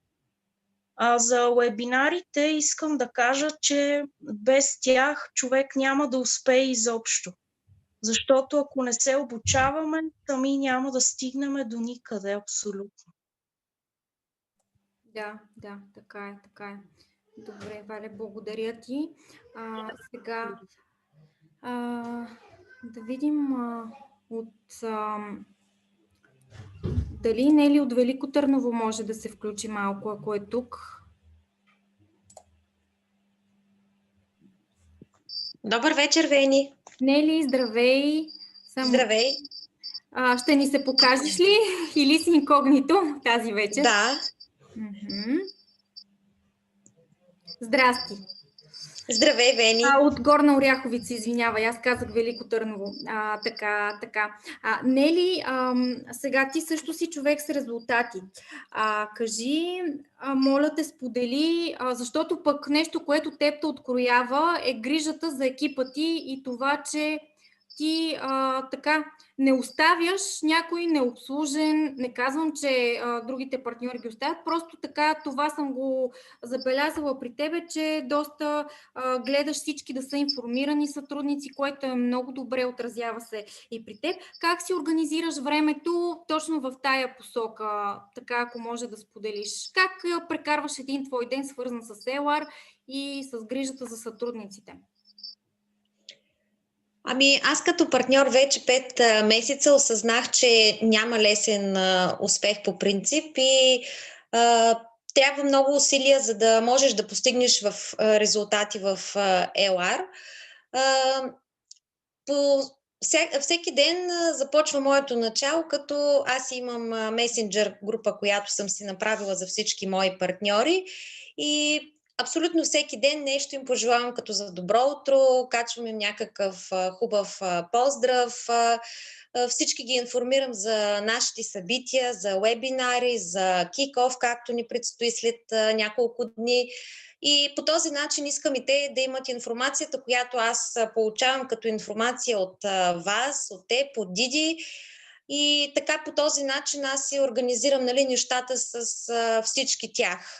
А за вебинарите искам да кажа, че без тях човек няма да успее изобщо. Защото ако не се обучаваме, сами няма да стигнем до никъде абсолютно. Да, така е. Добре, Валя, благодаря ти. Сега да видим дали Нели от Велико Търново може да се включи малко, ако е тук. Добър вечер, Вени. Нели, здравей. Здравей. Ще ни се покажеш ли или си инкогнито тази вечер? Да. Здрасти. Здравей, Вени. От Горна Оряховица, извинявай, аз казах Велико Търново. Така. Нели, сега ти също си човек с резултати. Кажи, моля те, сподели, защото пък нещо, което теб те откроява, е грижата за екипа ти и това, че ти така не оставяш някой необслужен, не казвам, че другите партньори ги оставят, просто така това съм го забелязала при тебе, че доста гледаш всички да са информирани сътрудници, което е много добре, отразява се и при теб. Как си организираш времето точно в тая посока, така ако може да споделиш? Как прекарваш един твой ден, свързан с LR и с грижата за сътрудниците? Аз като партньор вече 5 месеца осъзнах, че няма лесен успех по принцип и трябва много усилия, за да можеш да постигнеш в резултати в LR. Всеки ден започва моето начало, като аз имам месенджер група, която съм си направила за всички мои партньори и абсолютно всеки ден нещо им пожелавам като за добро утро, качвам им някакъв хубав поздрав, всички ги информирам за нашите събития, за вебинари, за kick-off, както ни предстои след няколко дни. И по този начин искам и те да имат информацията, която аз получавам като информация от вас, от теб, от Диди. И така по този начин аз си организирам, нали, нещата с всички тях,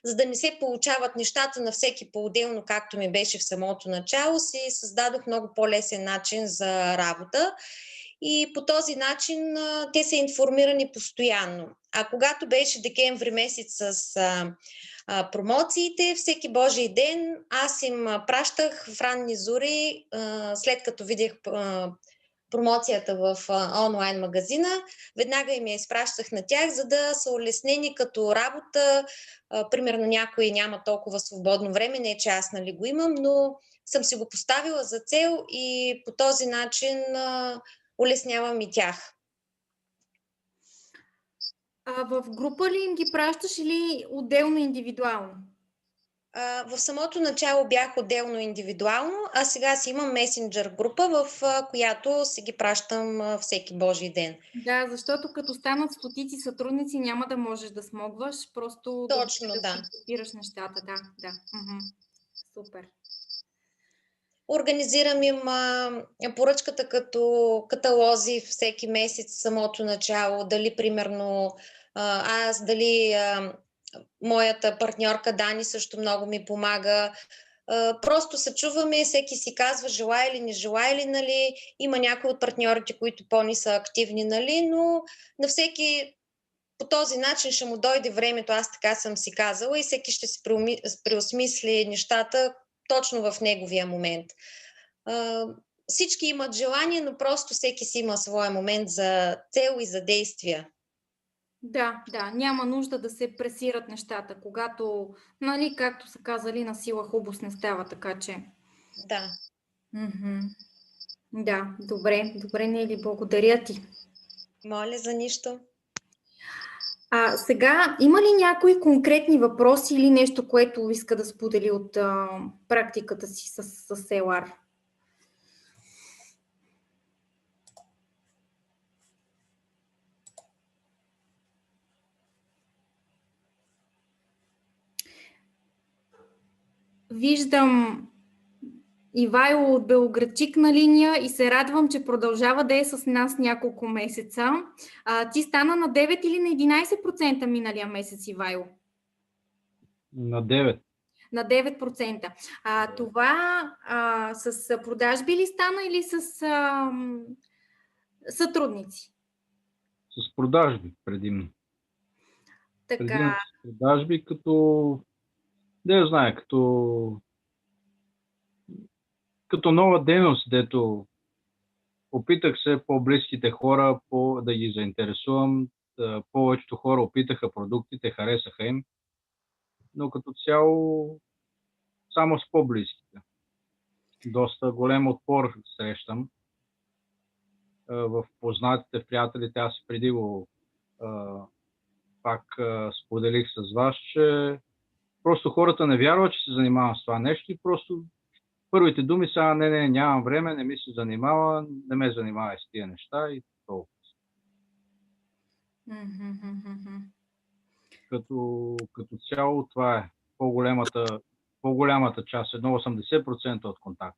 за да не се получават нещата на всеки по-отделно, както ми беше в самото начало, си създадох много по-лесен начин за работа. И по този начин те са информирани постоянно. А когато беше декември месец с промоциите, всеки Божий ден аз им пращах в ранни зори, след като видях промоцията в онлайн магазина, веднага им я изпращах на тях, за да са улеснени като работа. Примерно някой няма толкова свободно време, не че аз, нали, го имам, но съм си го поставила за цел и по този начин улеснявам и тях. А в група ли им ги пращаш или отделно индивидуално? В самото начало бях отделно индивидуално, а сега си имам месенджер група, в която си ги пращам всеки Божий ден. Да, защото като станат стотици сътрудници, няма да можеш да смогваш, просто Точно, да да. групираш нещата. Да. Супер. Организирам им поръчката като каталози всеки месец в самото начало, дали примерно аз, дали моята партньорка Дани също много ми помага. Просто се чуваме, всеки си казва желая ли, не желая ли, нали. Има някои от партньорите, които по-ни са активни, нали, но на всеки по този начин ще му дойде времето, аз така съм си казала, и всеки ще си преосмисли нещата точно в неговия момент. Всички имат желание, но просто всеки си има своя момент за цел и за действия. Да, няма нужда да се пресират нещата, когато, нали, както са казали, на сила хубост не става, така че... Да. Да, добре, Нели, благодаря ти. Моля за нищо. Сега, има ли някои конкретни въпроси или нещо, което иска да сподели от практиката си с Селар? Виждам Ивайло от Белоградчик на линия и се радвам, че продължава да е с нас няколко месеца. Ти стана на 9 или на 11% миналия месец, Ивайло? На 9. На 9%. Това с продажби ли стана или с сътрудници? С продажби предимно. Така. Предимно с продажби, като не знае, като нова дейност, дето опитах се по-близките хора да ги заинтересувам. Повечето хора опитаха продуктите, харесаха им, но като цяло само с по-близките. Доста голям отпор срещам в познатите, в приятелите. Аз преди го пак споделих с вас, че просто хората не вярват, че се занимавам с това нещо и просто първите думи са: не, нямам време, не ми се занимава, не ме занимава с тия неща и толкова. Като цяло това е по-голямата част, едно 80% от контакт.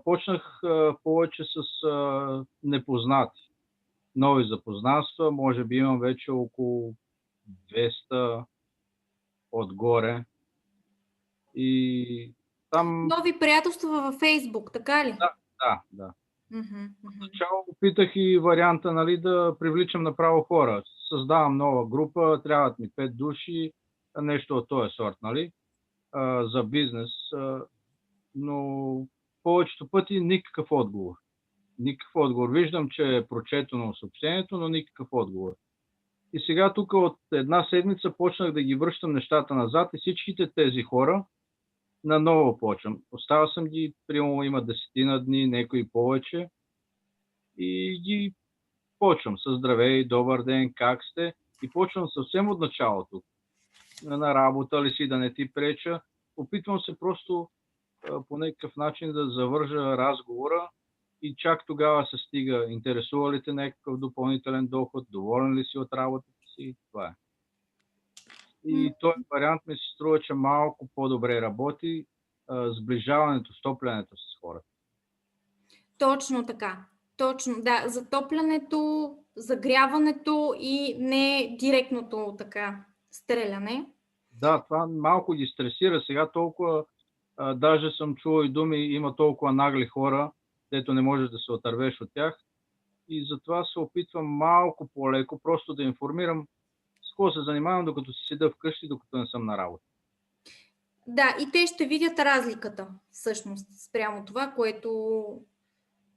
Почнах повече с непознати, нови запознанства, може би имам вече около 200 отгоре. И там... Нови приятелства във Фейсбук, така ли? Да. Начало опитах и варианта, нали, да привличам направо хора. Създавам нова група, трябват ми 5 души, нещо от този сорт, нали, за бизнес, но повечето пъти никакъв отговор. Виждам, че е прочетено съобщението, но никакъв отговор. И сега тук от една седмица почнах да ги връщам нещата назад и всичките тези хора наново почвам. Оставя съм ги, примерно има 10 дни, някои повече, и ги почвам с здравей, добър ден, как сте, и почвам съвсем от началото. На работа ли си, да не ти преча. Опитвам се просто по някакъв начин да завържа разговора и чак тогава се стига: интересува ли те някакъв допълнителен доход, доволен ли си от работата си, това е. И този вариант ми се струва, че малко по-добре работи, сближаването, стоплянето с хората. Точно така. Точно, да, затоплянето, загряването и не директното така стреляне. Да, това малко ги стресира. Сега толкова, даже съм чувал и думи, има толкова нагли хора, дето не можеш да се отървеш от тях. И затова се опитвам малко по-леко, просто да информирам с какво се занимавам, докато си седа вкъщи, докато не съм на работа. Да, и те ще видят разликата, всъщност, спрямо това, което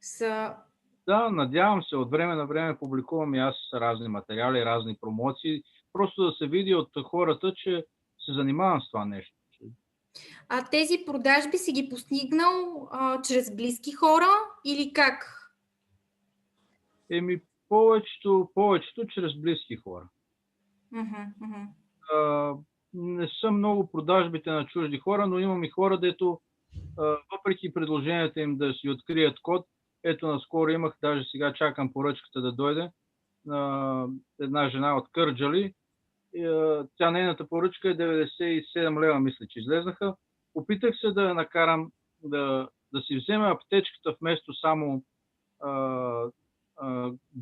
са... Да, надявам се, от време на време публикувам и аз разни материали, разни промоции, просто да се види от хората, че се занимавам с това нещо. А тези продажби си ги постигнал чрез близки хора или как? Повечето чрез близки хора. Не са много продажбите на чужди хора, но имам и хора, дето въпреки предложенията им да си открият код, ето наскоро имах, даже сега чакам поръчката да дойде, една жена от Кърджали. Тя нейната поръчка е 97 лева, мисля, че излезнаха. Опитах се да я накарам да си вземе аптечката вместо само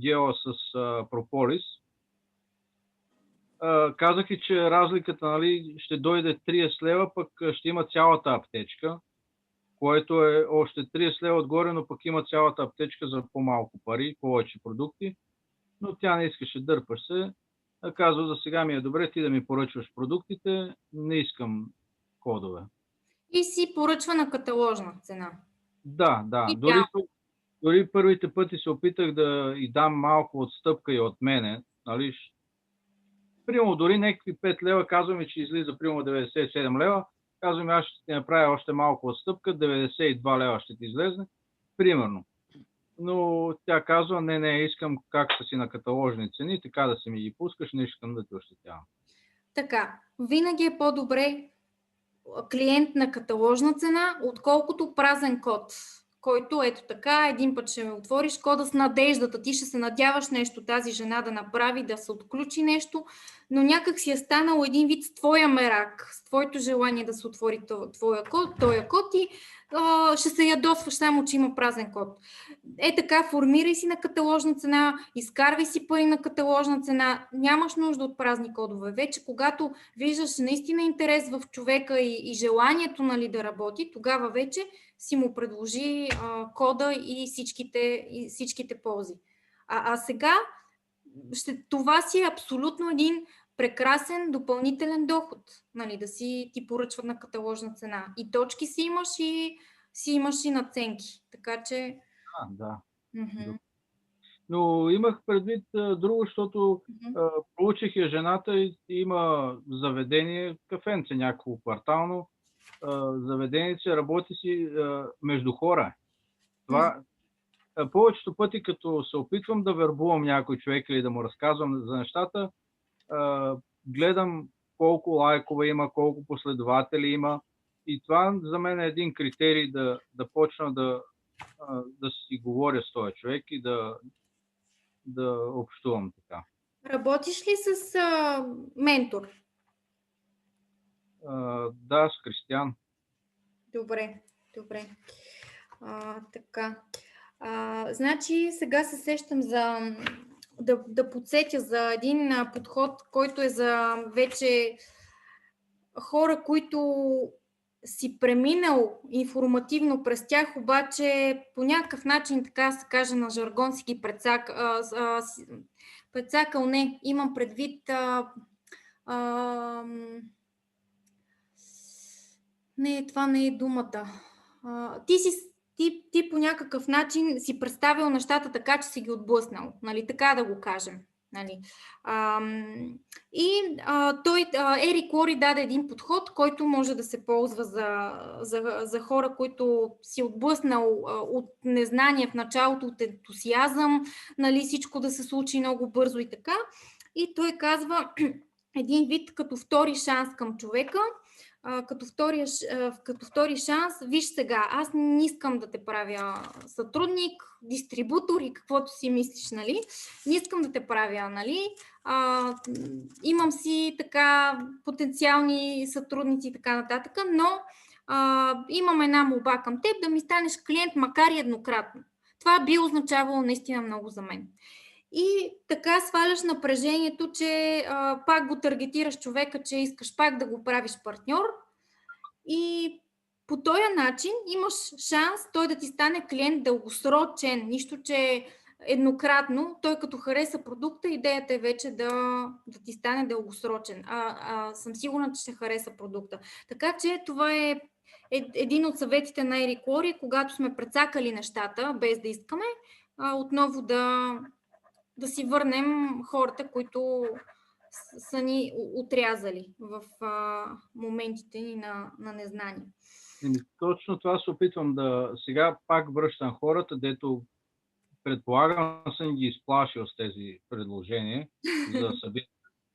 гела с прополис. Казах и, че разликата, нали, ще дойде 30 лева, пък ще има цялата аптечка, което е още 30 лева отгоре, но пък има цялата аптечка за по-малко пари, повече продукти. Но тя не искаше, дърпаш се. Казва, за сега ми е добре ти да ми поръчваш продуктите, не искам кодове. И си поръчва на каталожна цена. Да. Дори първите пъти се опитах да й дам малко отстъпка и от мене. Нали? Примерно дори някакви 5 лева, казваме, че излиза примерно 97 лева. Казваме, аз ще ти направя още малко отстъпка, 92 лева ще ти излезне. Примерно. Но тя казва, не, искам как са си на каталожни цени, така да си ми ги пускаш, не искам да те ощетявам. Така, винаги е по-добре клиент на каталожна цена, отколкото празен код, който ето така, един път ще ме отвориш кода с надеждата, ти ще се надяваш нещо тази жена да направи, да се отключи нещо, но някак си е станал един вид с твоя мерак, с твоето желание да се отвори този код и ще се ядосваш само, че има празен код. Е така, формирай си на каталожна цена, изкарвай си пари на каталожна цена, нямаш нужда от празни кодове. Вече когато виждаш наистина интерес в човека и желанието, нали, да работи, тогава вече си му предложи кода и всичките ползи. А сега това си е абсолютно един прекрасен допълнителен доход, нали, да си ти поръчват на каталожна цена. И точки си имаш и надценки. Така че... Да. Но имах предвид друго, защото получих я жената и има заведение, кафенце някакво квартално, заведението работи си между хора. Това повечето пъти, като се опитвам да вербувам някой човек или да му разказвам за нещата, гледам колко лайкове има, колко последователи има. И това за мен е един критерий да почна да си говоря с този човек и да общувам така. Работиш ли с ментор? Да, с Кристиан. Добре. Така. Значи сега се сещам да подсетя за един подход, който е за вече хора, които си преминал информативно през тях, обаче по някакъв начин, така се каже на жаргон, си ги прецакал. Не, имам предвид не, това не е думата. Ти по някакъв начин си представил нещата така, че си ги отблъснал, нали, така да го кажем. Нали. Ерик Лори даде един подход, който може да се ползва за хора, които си отблъснал от незнание в началото, от ентусиазъм, нали, всичко да се случи много бързо и така. И той казва един вид като втори шанс към човека. Като втори шанс, виж сега, аз не искам да те правя сътрудник, дистрибутор и каквото си мислиш, нали? Не искам да те правя, нали? Имам си така потенциални сътрудници и така нататък, но имам една молба към теб да ми станеш клиент, макар и еднократно. това би означавало наистина много за мен. И така сваляш напрежението, че пак го таргетираш човека, че искаш пак да го правиш партньор и по този начин имаш шанс той да ти стане клиент дългосрочен, нищо, че еднократно, той като хареса продукта, идеята е вече да ти стане дългосрочен. Съм сигурна, че ще хареса продукта. Така че това е един от съветите на Ерик Лори, когато сме прецакали нещата, без да искаме, отново да си върнем хората, които са ни отрязали в моментите ни на незнание. Точно това се опитвам да... Сега пак връщам хората, дето предполагам съм ги изплашил с тези предложения за събиране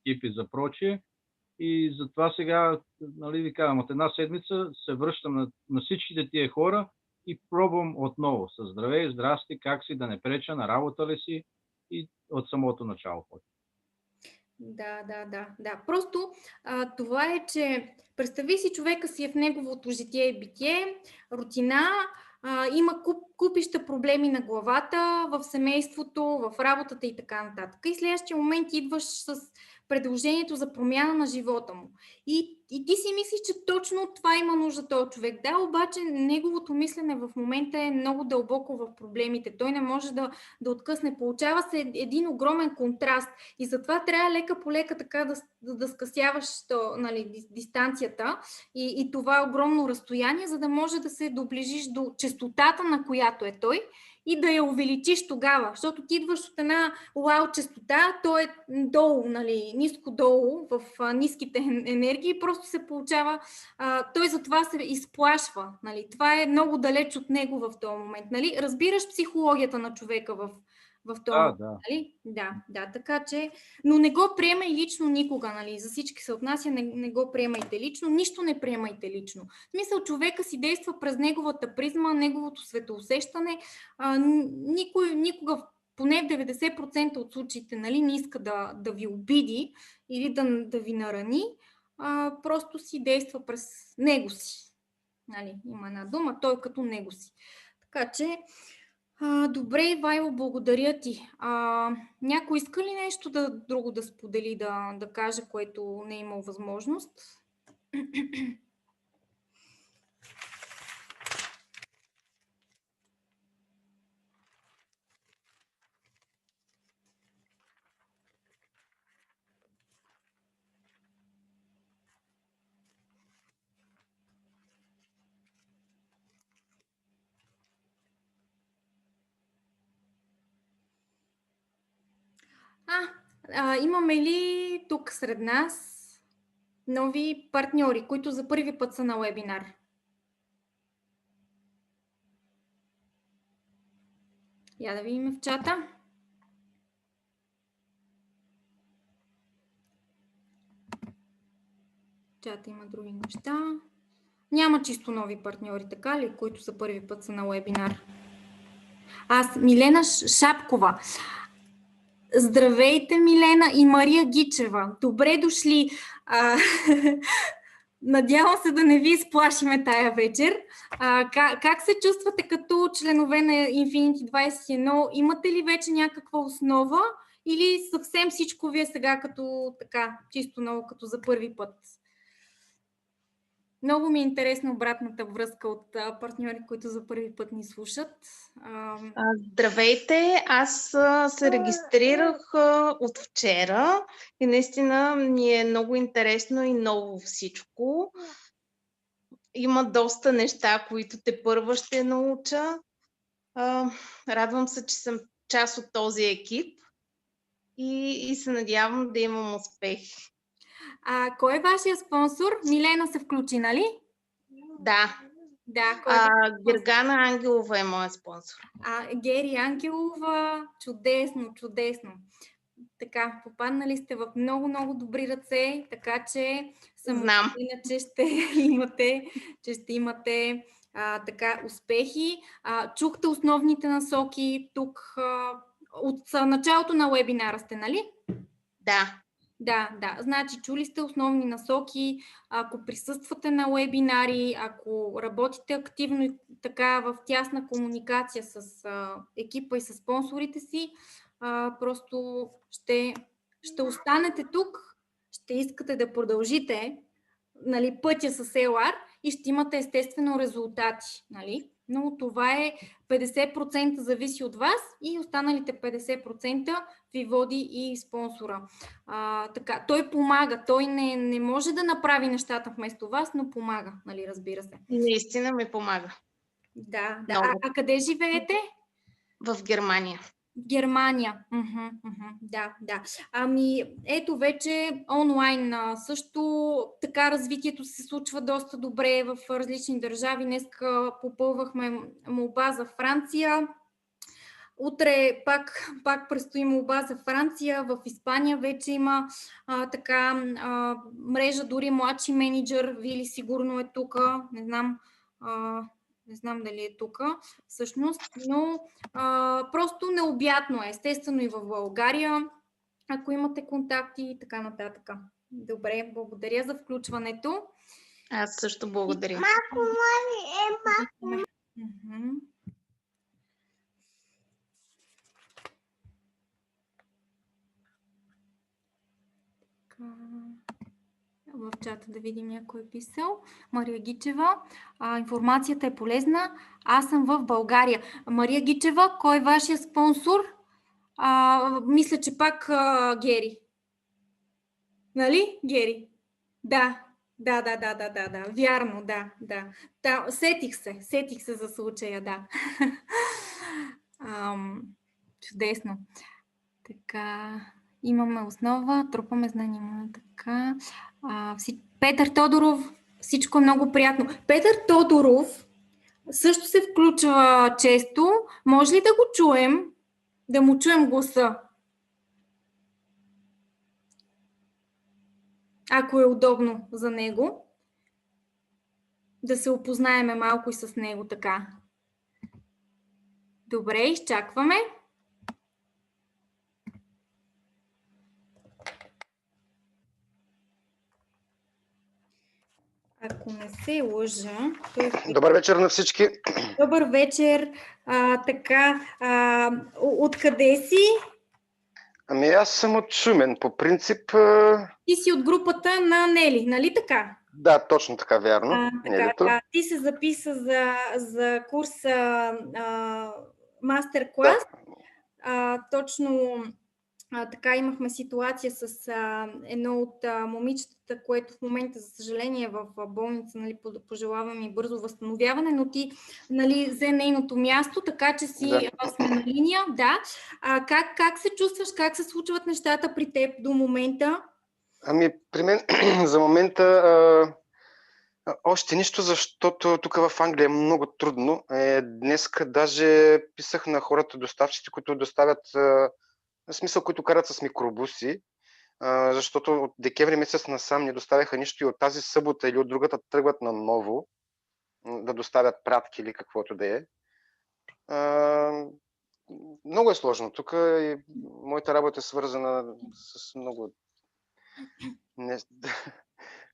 екипи за прочие. И затова сега, нали ви казвам, от една седмица се връщам на всичките тия хора и пробвам отново. Със здравей, здрасти, как си, да не преча, на работа ли си, и от самото начало. Да. Просто това е, че представи си, човека си е в неговото житие и битие, рутина, има купища проблеми на главата, в семейството, в работата и така нататък. И следващия момент идваш с предложението за промяна на живота му. И ти си мислиш, че точно това има нужда този човек. Да, обаче неговото мислене в момента е много дълбоко в проблемите. Той не може да откъсне. Получава се един огромен контраст. И затова трябва лека по лека така да скъсяваш дистанцията и това огромно разстояние, за да може да се доближиш до честотата, на която е той, и да я увеличиш тогава, защото ти идваш от една вау честота, то е долу, ниско долу, в ниските енергии, просто се получава, той затова се изплашва, това е много далеч от него в този момент, разбираш психологията на човека в този момент, Да, така че, но не го приемай лично никога, за всички се отнася, не го приемайте лично, нищо не приемайте лично. В смисъл, човека си действа през неговата призма, неговото светоусещане, никога, поне в 90% от случаите, не иска да ви обиди или да ви нарани, просто си действа през него си. Има една дума, той като него си. Така че, добре, Ивайло, благодаря ти. Някой иска ли нещо друго да сподели, да каже, което не е имал възможност? Имаме ли тук сред нас нови партньори, които за първи път са на вебинар? Я да видим в чата. В чата има други неща. Няма чисто нови партньори, така ли, които за първи път са на вебинар? Милена Шапкова. Здравейте, Милена и Мария Гичева. Добре дошли. Надявам се да не ви изплашиме тая вечер. Как се чувствате като членове на Infinity 21? Имате ли вече някаква основа или съвсем всичко ви е сега като така, чисто ново, като за първи път? Много ми е интересна обратната връзка от партньори, които за първи път ни слушат. Здравейте! Аз се регистрирах от вчера и наистина ми е много интересно и ново всичко. Има доста неща, които тепърва ще науча. Радвам се, че съм част от този екип и се надявам да имам успехи. Кой е вашия спонсор? Милена се включи, нали? Да. Кой е Гергана Ангелова е моя спонсор. Гери Ангелова, чудесно. Така, попаднали сте в много добри ръце, така че съм уверена, че ще имате така успехи. Чухте основните насоки тук от началото на вебинара сте, нали? Да. Да. Значи, чули сте основни насоки. Ако присъствате на уебинари, ако работите активно и така в тясна комуникация с екипа и с спонсорите си, просто ще останете тук, ще искате да продължите, нали, пътя с LR и ще имате естествено резултати. Нали? Но това е 50% зависи от вас и останалите 50% ви води и спонсора. Така, той помага, той не може да направи нещата вместо вас, но помага, нали, разбира се. Наистина ми помага. Да. Много. А къде живеете? В Германия. В Германия. Да. Ами, ето вече онлайн също така развитието се случва доста добре в различни държави. Днеска попълвахме молба за Франция. Утре пак предстои молба за Франция. В Испания вече има мрежа, дори младши менеджер. Вили сигурно е тук. Не знам дали е тук всъщност, но просто необятно е. Естествено и в България, ако имате контакти и така нататък. Добре, благодаря за включването. Аз също благодаря. В чата да видим някой е писал. Мария Гичева. Информацията е полезна. Аз съм в България. Мария Гичева, кой е вашия спонсор? Мисля, че пак Гери. Нали, Гери? Да. Вярно, да. Сетих се за случая, да. Чудесно. Така, имаме основа, трупаме знания. Така. Петър Тодоров, всичко е много приятно. Петър Тодоров също се включва често. Може ли да го чуем? Да му чуем гласа? Ако е удобно за него. Да се опознаеме малко и с него така. Добре, изчакваме. Ако не се лъжа... Добър вечер на всички. Добър вечер. Откъде си? Ами аз съм от Шумен, по принцип. Ти си от групата на Нели, нали така? Да, точно така, вярно. Така. Ти се записа за курса мастер-клас. Да. Точно така имахме ситуация с едно от момичетата, което в момента, за съжаление, е в болница, нали, пожелавам и бързо възстановяване, но ти, нали, взе нейното място, така че сме на линия. Да. Как се чувстваш, как се случват нещата при теб до момента? Ами, при мен за момента още нищо, защото тук в Англия е много трудно. Днеска даже писах на хората доставчици, които доставят, в смисъл, които карат с микробуси, защото от декември месец насам не доставяха нищо и от тази събота или от другата тръгват на ново да доставят пратки или каквото да е. Много е сложно. Тук и моята работа е свързана с много...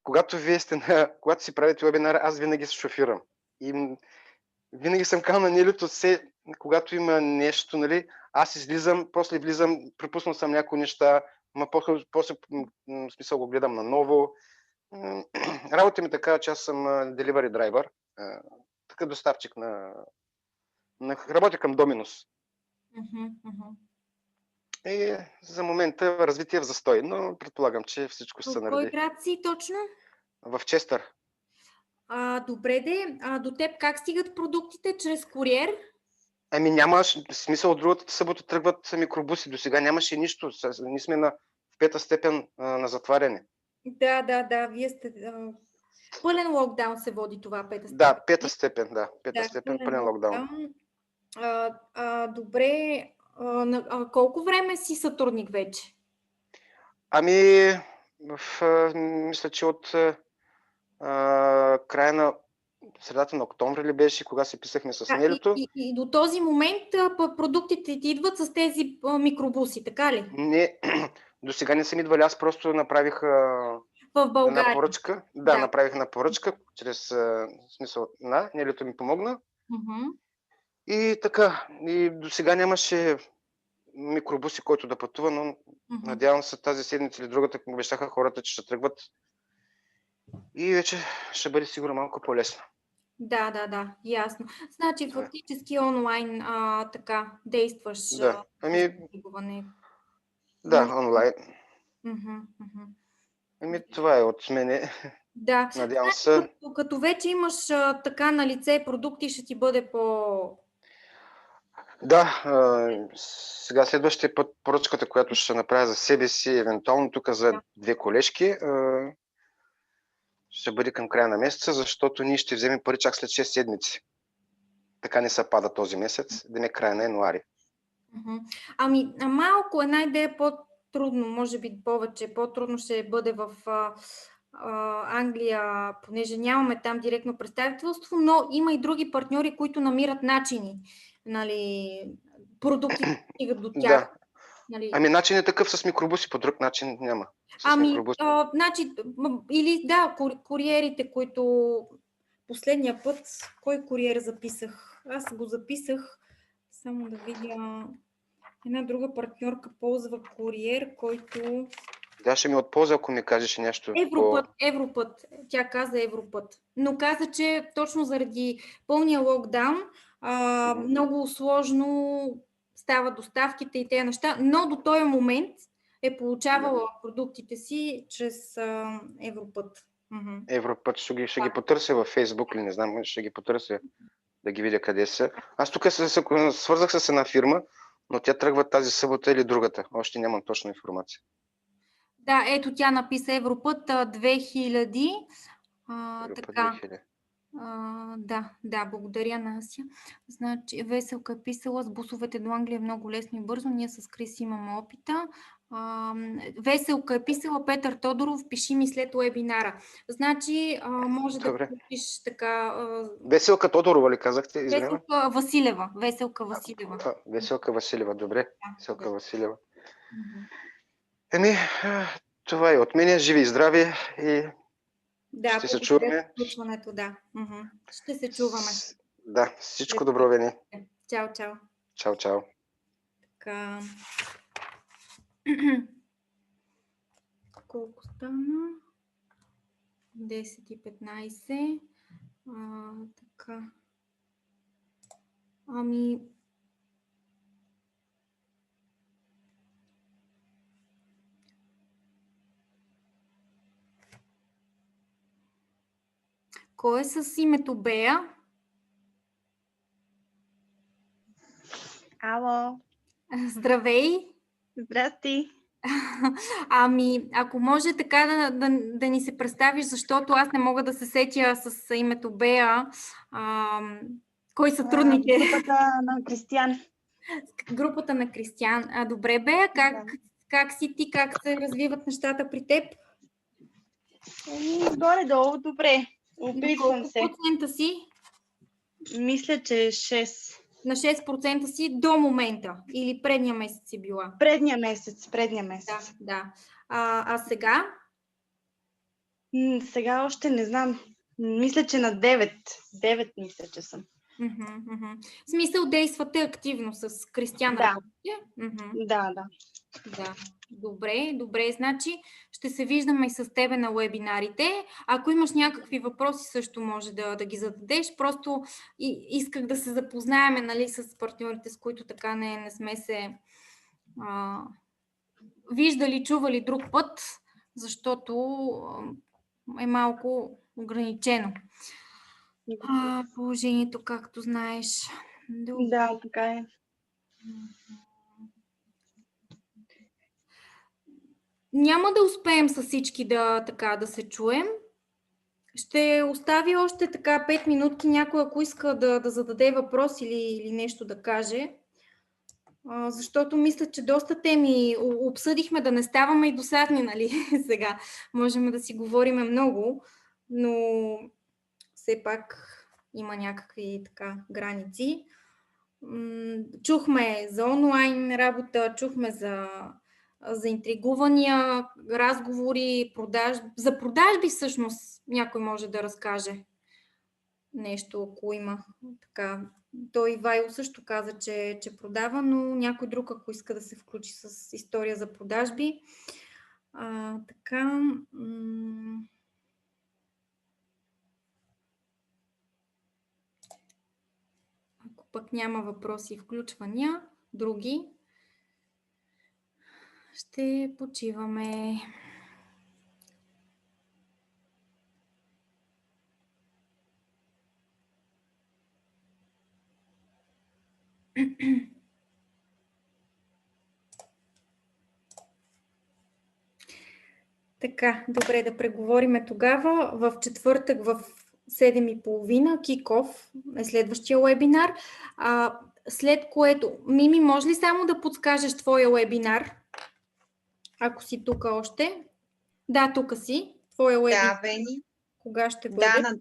Когато когато си правите вебинар, аз винаги се шофирам. И винаги съм казал на Нелито, когато има нещо, нали, аз излизам, после влизам, пропуснал съм някои неща, после в смисъл го гледам наново. Работа ми така, че аз съм delivery driver, така доставчик работя към Доминус. И за момента развитие в застой, но предполагам, че всичко ще се нареди. В кой град си точно? В Честър. Добре до теб как стигат продуктите? Чрез куриер? Ами няма смисъл, от другата събота тръгват микробуси. До сега нямаше нищо. Ние сме в пета степен на затваряне. Да. Вие сте... Пълен локдаун се води това, пета степен. Да, пета степен, Пета степен, пълен локдаун. Добре. Колко време си сътрудник вече? Ами, мисля, че от края на средата на октомври ли беше, кога се писахме с Нелито. И до този момент продуктите ти идват с тези микробуси, така ли? Не, До сега не съм идвали, аз просто направих В една България. поръчка. Да. Направих една поръчка, чрез смисъл Нелето ми помогна. Мгм. И така, и до сега нямаше микробуси, който да пътува, но Мгм. надявам се тази седмица или другата, му обещаха хората, че ще тръгват. И вече ще бъде сигурно малко по-лесно. Да, ясно. Значи фактически онлайн така действаш Да, за търгуване. да, онлайн. Мгм, мгм. Това е от мене. Да. Надявам Значи, се. като вече имаш така на лице продукти, ще ти бъде по... Да, сега следващия път поръчката, която ще направя за себе си, евентуално тук за 2 колежки, ще бъде към края на месеца, защото ние ще вземем пари чак след 6 седмици. Така не съпада този месец, да не края на януари. Мгм. Ами, малко една идея по-трудно, може би повече, по-трудно ще бъде в Англия, понеже нямаме там директно представителство, но има и други партньори, които намират начини, нали, продукти стигат до тях. Да. Нали. Ами начин е такъв с микробуси, по друг начин няма. Значи, или да, куриерите, които последния път, кой куриер записах? Аз го записах, само да видя, една друга партньорка ползва куриер, който... Да, ще ми от полза, ако ми кажеш нещо. Европът. Тя каза Европът. Но каза, че точно заради пълния локдаун много сложно стават доставките и тези неща, но до този момент е получавала продуктите си чрез Европът. Европът ще ги потърся във Фейсбук или не знам, ще ги потърся да ги видя къде са. Аз тук свързах с една фирма, но тя тръгва тази събота или другата. Още нямам точна информация. Да, ето тя написа Европът 2000. Така. 2000. Да, благодаря на Ася. Значи, Веселка е писала, с бусовете до Англия е много лесно и бързо. Ние с Крис имаме опита. Веселка е писала, Петър Тодоров, пиши ми след уебинара. Значи, може да пишеш така... Веселка Тодорова ли казахте? Веселка Василева. Веселка Василева, добре. Веселка Василева. Това е от мен. Живи и здрави и ще се чуваме. Ще се чуваме. Да, всичко добро, Вени. Чао. Чао. Така. Колко стана? 10:15. Така. Ами... Кой е с името Бея? Ало. Здравей! Здрасти! Ами, ако може така да ни се представиш, защото аз не мога да се сетя с името Беа. Кой са трудните? Групата на Кристиян. Групата на Кристиян. Добре, Беа, как си ти? Как се развиват нещата при теб? Горе-долу, добре. Опитвам се. Колко процента си? Мисля, че 6. На 6% си до момента или предния месец си била? Предния месец. Да. А сега? Сега още не знам. Мисля, че на 9. 9 мисля, че съм. В смисъл действате активно с Кристиян? Да. Да. Добре. Значи ще се виждаме и с тебе на уебинарите. Ако имаш някакви въпроси, също може да ги зададеш. Просто исках да се запознаем, нали, с партньорите, с които така не сме се виждали, чували друг път, защото е малко ограничено. Положението, както знаеш. Да, така е. Няма да успеем с всички да се чуем. Ще оставя още така 5 минутки, някой ако иска да зададе въпрос или нещо да каже. Защото мисля, че доста теми обсъдихме, да не ставаме и досадни, нали, сега. Можем да си говориме много, но все пак има някакви така граници. Чухме за онлайн работа, чухме за заинтригувания, разговори, за продажби всъщност някой може да разкаже нещо, ако има така. Той Ивайло също каза, че продава, но някой друг, ако иска да се включи с история за продажби. Така. Ако пък няма въпроси и включвания, други, ще почиваме. Така, добре, да преговориме тогава. В четвъртък в 7:30 кик-оф е следващия уебинар. След което, Мими, може ли само да подскажеш твоя уебинар? Ако си тук още. Да, тук си. Твоя уебинар. Да, Вени. Кога ще бъде? Да,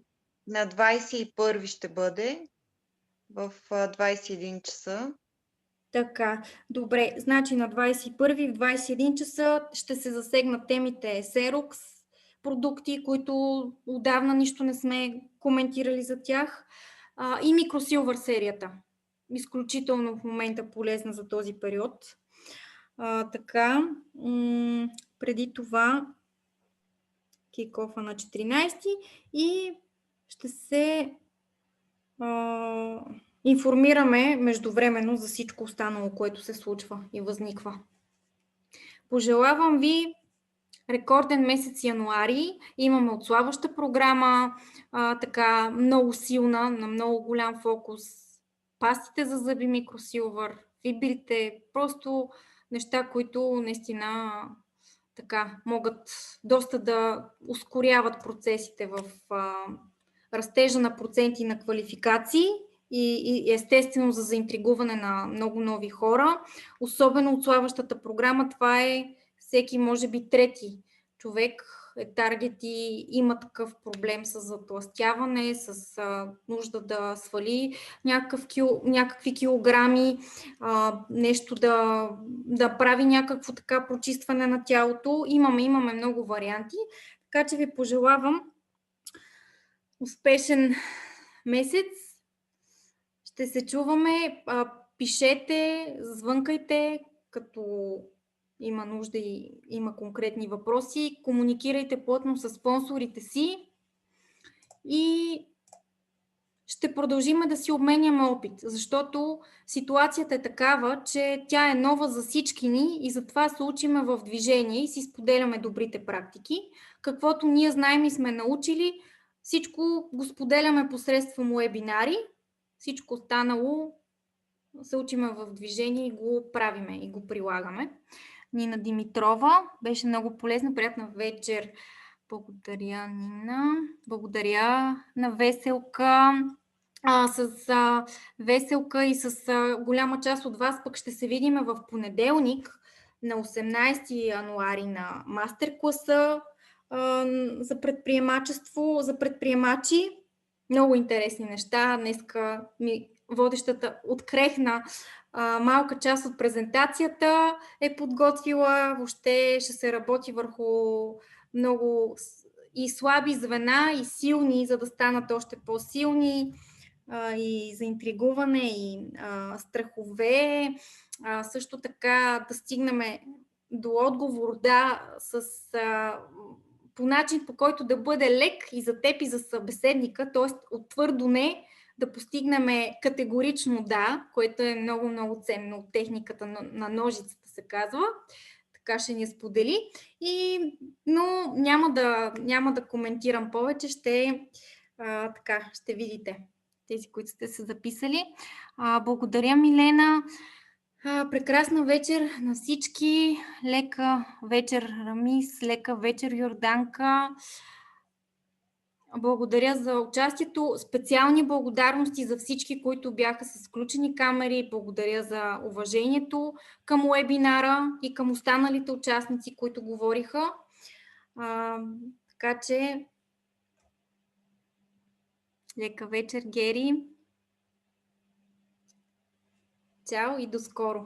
на 21 ще бъде в 21 часа. Така, добре. Значи на 21 в 21 часа ще се засегнат темите Xerox, продукти, които отдавна нищо не сме коментирали за тях, и Microsilver серията. Изключително в момента полезна за този период. Така, преди това кик-офа на 14 и ще се информираме междувременно за всичко останало, което се случва и възниква. Пожелавам ви рекорден месец януари. Имаме отслабваща програма, така много силна, на много голям фокус. Пастите за зъби Microsilver, фибрите, просто неща, които наистина така могат доста да ускоряват процесите в растежа на проценти на квалификации и естествено за заинтригуване на много нови хора. Особено отслабващата програма, това е всеки, може би, трети човек е таргет и има такъв проблем с затлъстяване, с нужда да свали някакви килограми, нещо да прави някакво така прочистване на тялото. Имаме много варианти, така че ви пожелавам успешен месец. Ще се чуваме. Пишете, звънкайте, като има нужда и има конкретни въпроси. Комуникирайте плътно с спонсорите си и ще продължим да си обменяме опит, защото ситуацията е такава, че тя е нова за всички ни и затова се учиме в движение и си споделяме добрите практики. Каквото ние знаем и сме научили, всичко го споделяме посредством уебинари, всичко останало се учиме в движение и го правиме и го прилагаме. Нина Димитрова, беше много полезна, приятна вечер. Благодаря, Нина. Благодаря на Веселка. С Веселка и с голяма част от вас пък ще се видим в понеделник на 18 януари на мастер-класа за предприемачество, за предприемачи. Много интересни неща. Днеска водещата открехна малка част от презентацията е подготвила. Въобще ще се работи върху много и слаби звена, и силни, за да станат още по-силни, и за интригуване, и страхове. Също така да стигнем до отговор, по начин, по който да бъде лек и за теб, и за събеседника, т.е. от твърдо не да постигнем категорично да, което е много ценно от техниката на ножицата, се казва. Така ще ни сподели. Но няма да коментирам повече, ще видите тези, които сте се записали. Благодаря, Милена. Прекрасна вечер на всички. Лека вечер, Рамис. Лека вечер, Йорданка. Благодаря за участието. Специални благодарности за всички, които бяха с включени камери. Благодаря за уважението към уебинара и към останалите участници, които говориха. Така че лека вечер, Гери. Чао и до скоро!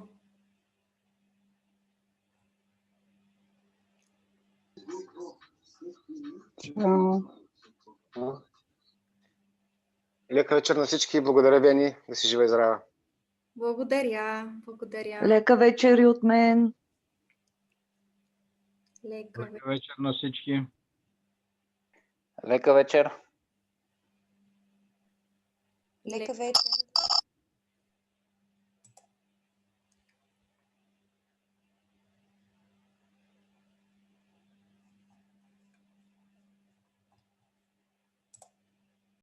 Чао. Лека вечер на всички. Благодаря, Бени. Да си жива и здрава. Благодаря. Благодаря. Лека вечер и от мен. Лека Лека вечер на всички. Лека вечер. Лека вечер.